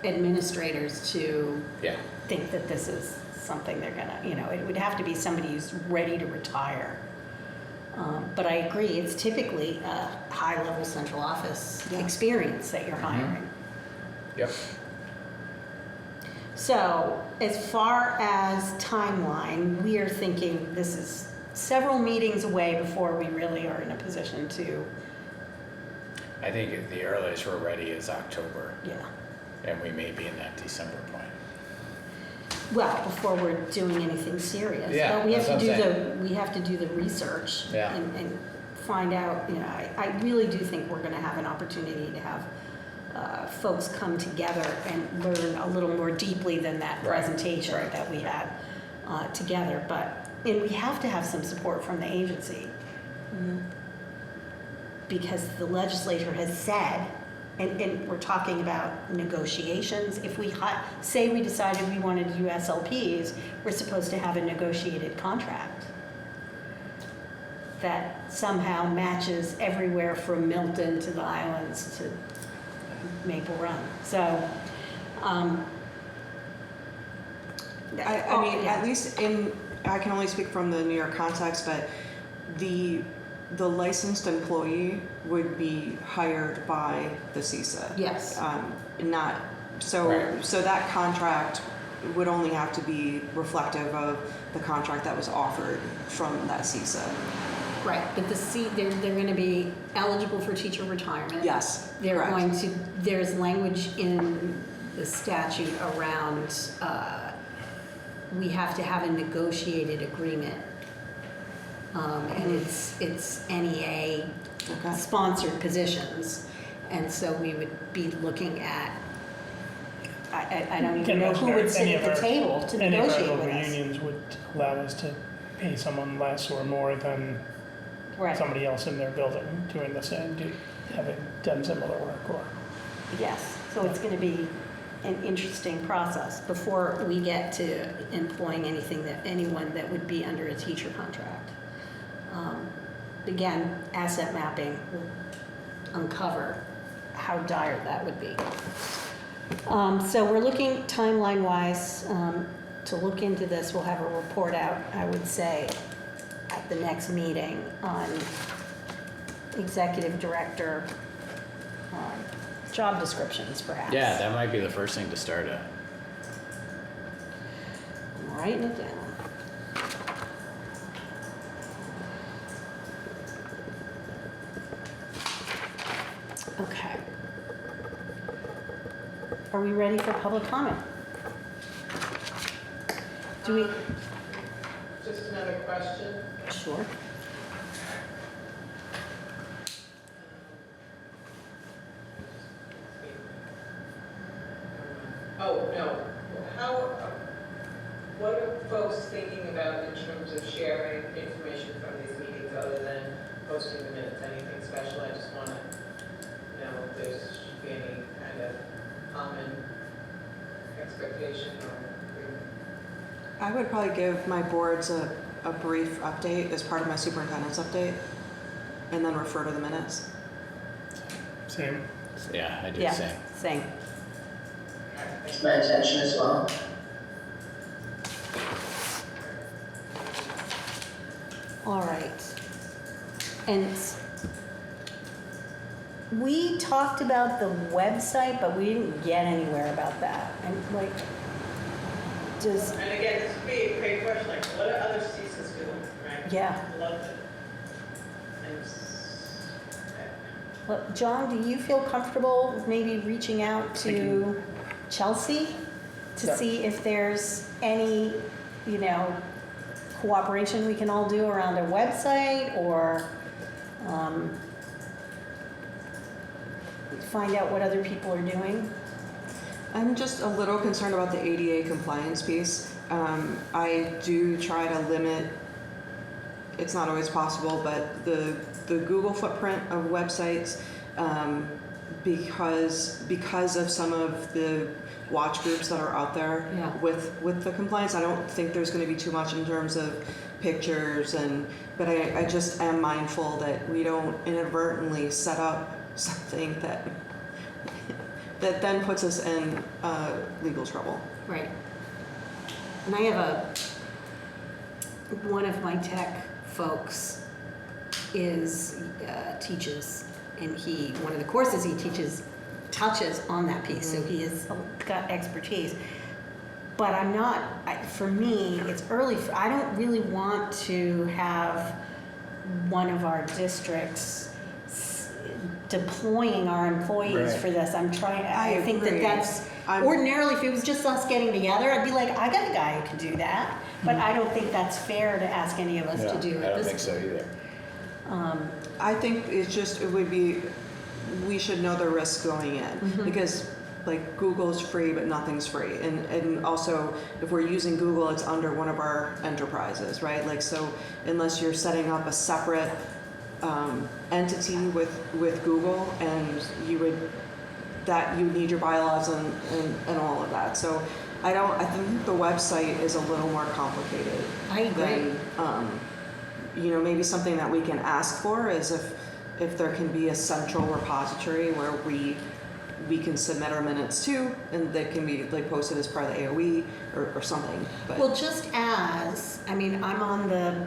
administrators to Yeah. think that this is something they're gonna, it would have to be somebody who's ready to retire. But I agree, it's typically a high-level central office experience that you're hiring. Yep. So as far as timeline, we are thinking this is several meetings away before we really are in a position to, I think the earliest we're ready is October, yeah. and we may be in that December point. Well, before we're doing anything serious. Yeah, But we have that's to what I'm do we have to do the research Yeah. and find out, I really do think we're gonna have an opportunity to have folks come together and learn a little more deeply than that Right, presentation right. that we had together. And we have to have some support from the agency. Because the legislature has said, and we're talking about negotiations, if we say we decided we wanted to do SLPs, we're supposed to have a negotiated contract that somehow matches everywhere from Milton to the Islands to Maple Run. So, I mean, at least I can only speak from the New York context, but the licensed employee would be hired by the CESA. Yes. So that contract would only have to be reflective of the contract that was offered from that CESA. Right, but they're going to be eligible for teacher retirement. Yes, They're correct. going to, there's language in the statute around, we have to have a negotiated agreement. And it's NEA sponsored positions. And so we would be looking at, I don't even know who would sit at the table to negotiate with us. Any of our local unions would allow us to pay someone less or more than Right. somebody else in their building doing the same, having done similar work or. Yes, so it's going to be an interesting process before we get to employing anyone that would be under a teacher contract. Again, asset mapping will uncover how dire that would be. So we're looking timeline-wise to look into this. We'll have a report out, I would say, at the next meeting on executive director job descriptions, perhaps. Yeah, that might be the first thing to start at. I'm writing it down. Okay. Are we ready for public comment? Do we? Just another question. Sure. Oh, no. What are folks thinking about in terms of sharing information from these meetings other than posting the minutes? Anything special? I just want to know if there should be any kind of common expectation or agreement. I would probably give my boards a brief update as part of my superintendent's update, and then refer to the minutes. Same. Yeah, I do the Yeah, same. same. It's my intention as well. All right. And we talked about the website, but we didn't get anywhere about that. And like, does, And again, this would be a great question, like, what are other CESAs doing, right? Yeah. I love it. And look, John, do you feel comfortable maybe reaching out to Chelsea to Yeah. see if there's any, cooperation we can all do around a website or, find out what other people are doing? I'm just a little concerned about the ADA compliance piece. I do try to limit, it's not always possible, but the Google footprint of websites, because of some of the watch groups that are out there Yeah. with the compliance, I don't think there's going to be too much in terms of pictures, but I just am mindful that we don't inadvertently set up something that then puts us in legal trouble. Right. And I have one of my tech folks teaches, and one of the courses he teaches touches on that piece, so he has got expertise. But for me, it's early. I don't really want to have one of our districts deploying our employees Right. for this. I think agree. that's, ordinarily, if it was just us getting together, I'd be like, I got a guy who can do that. But I don't think that's fair to ask any of us to do I at don't this think so either. I think we should know the risks going in, because like Google's free, but nothing's free. And also, if we're using Google, it's under one of our enterprises, right? Like, so unless you're setting up a separate entity with Google, and you need your bylaws and all of that. So I think the website is a little more complicated. I agree. Than, maybe something that we can ask for is if there can be a central repository where we can submit our minutes to, and that can be like posted as part of the AOE or something. But Well, I'm on the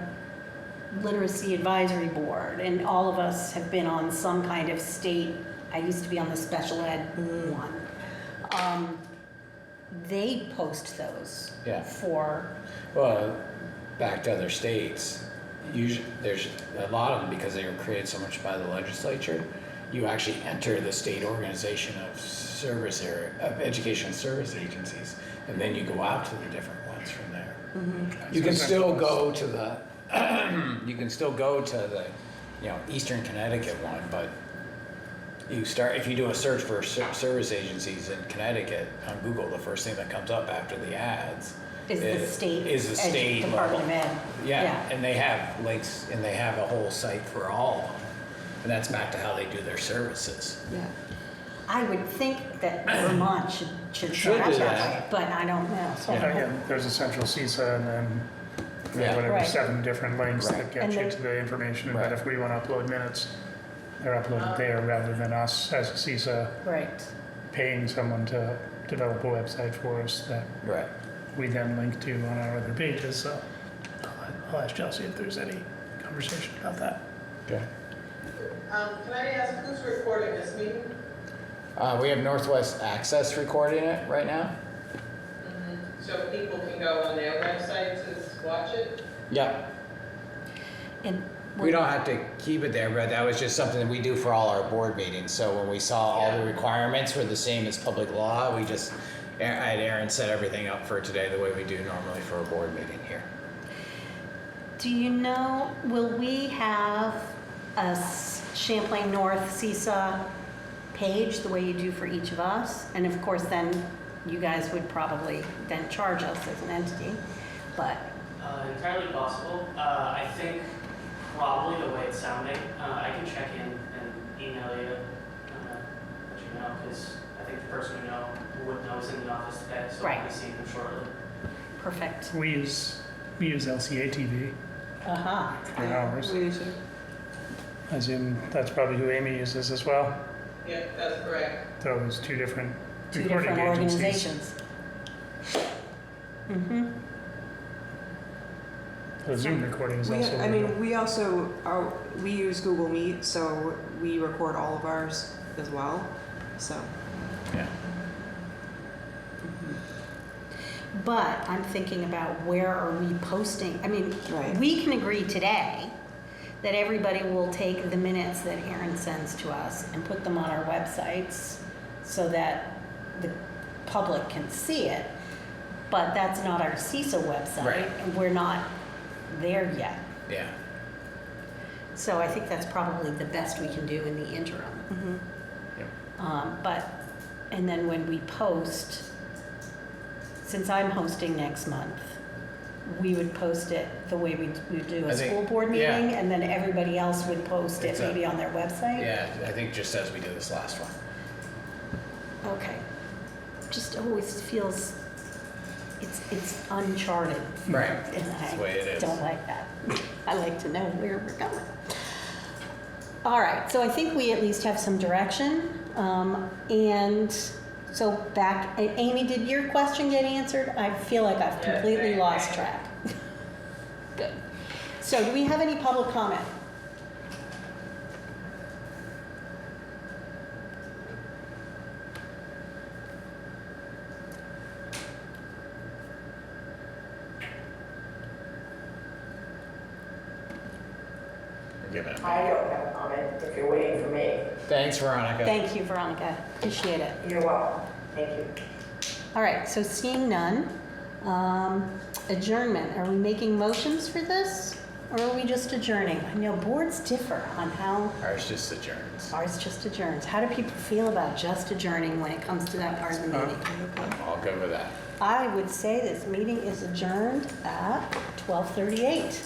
literacy advisory board, and all of us have been on some kind of state. I used to be on the special ed one. They post those Yeah. for, Well, back to other states, usually there's a lot of them, because they were created so much by the legislature. You actually enter the state organization of education service agencies, and then you go out to the different ones from there. You can still go to the Eastern Connecticut one, but if you do a search for service agencies in Connecticut on Google, the first thing that comes up after the ads is the state Department of Ed. Yeah, and they have links, and they have a whole site for all of them. And that's back to how they do their services. yeah. I would think that Vermont should Should set up do that that. way, but I don't know. So Yeah, there's a central CESA, and then Yeah. whatever, Right. 7 different links Right. that get And you then- to the information. Right. But if we want to upload minutes, they're uploaded there rather than us as a CESA Right. paying someone to develop a website for us that Right. we then link to on our other pages. So I'll ask Chelsea if there's any conversation about that. Okay. Can I ask who's recording this meeting? We have Northwest Access recording it right now. So people can go on their website to watch it? Yep. And We don't have to keep it there, but that was just something that we do for all our board meetings. So when we saw all the requirements were the same as public law, I had Aaron set everything up for today the way we do normally for a board meeting here. do you know, will we have a Champlain North CESA page the way you do for each of us? And of course, then you guys would probably then charge us as an entity, but Entirely possible. I think probably the way it's sounding, I can check in and email you, let you know, because I think the person who would know is in the office today, so Right. I'll be seeing them shortly. perfect. We use LCA TV Uh-huh. for ours. We do too. I assume that's probably who Amy uses as well. Yeah, that's correct. Those 2 different Two recording different agencies. organizations. Mm-hmm. The Zoom recording is also. We use Google Meet, so we record all of ours as well. So Yeah. But I'm thinking about where are we posting? I mean, Right. we can agree today that everybody will take the minutes that Aaron sends to us and put them on our websites so that the public can see it. But that's not our CESA website, Right. and we're not there yet. Yeah. So I think that's probably the best we can do in the interim. And then when we post, since I'm hosting next month, we would post it the way we do I a think- school board yeah. meeting, and then everybody else would post it It's a- maybe on their website? Yeah, I think just as we did this last one. Okay. Just always feels, it's uncharted. Right. And That's the way it is. don't like that. I like to know where we're going. All right, so I think we at least have some direction. And so back, Amy, did your question get answered? I feel like I've Yeah, completely very lost good. track. Good. So do we have any public comment? Give it. I don't have a comment if you're waiting for me. Thanks, Veronica. Thank you, Veronica. Appreciate it. You're welcome. Thank you. All right, so seeing none, adjournment. Are we making motions for this, or are we just adjourning? I know boards differ on how Ours just adjourns. ours just adjourns. How do people feel about just adjourning when it comes to that part of the meeting? I'll go with that. I would say this meeting is adjourned at 12:38.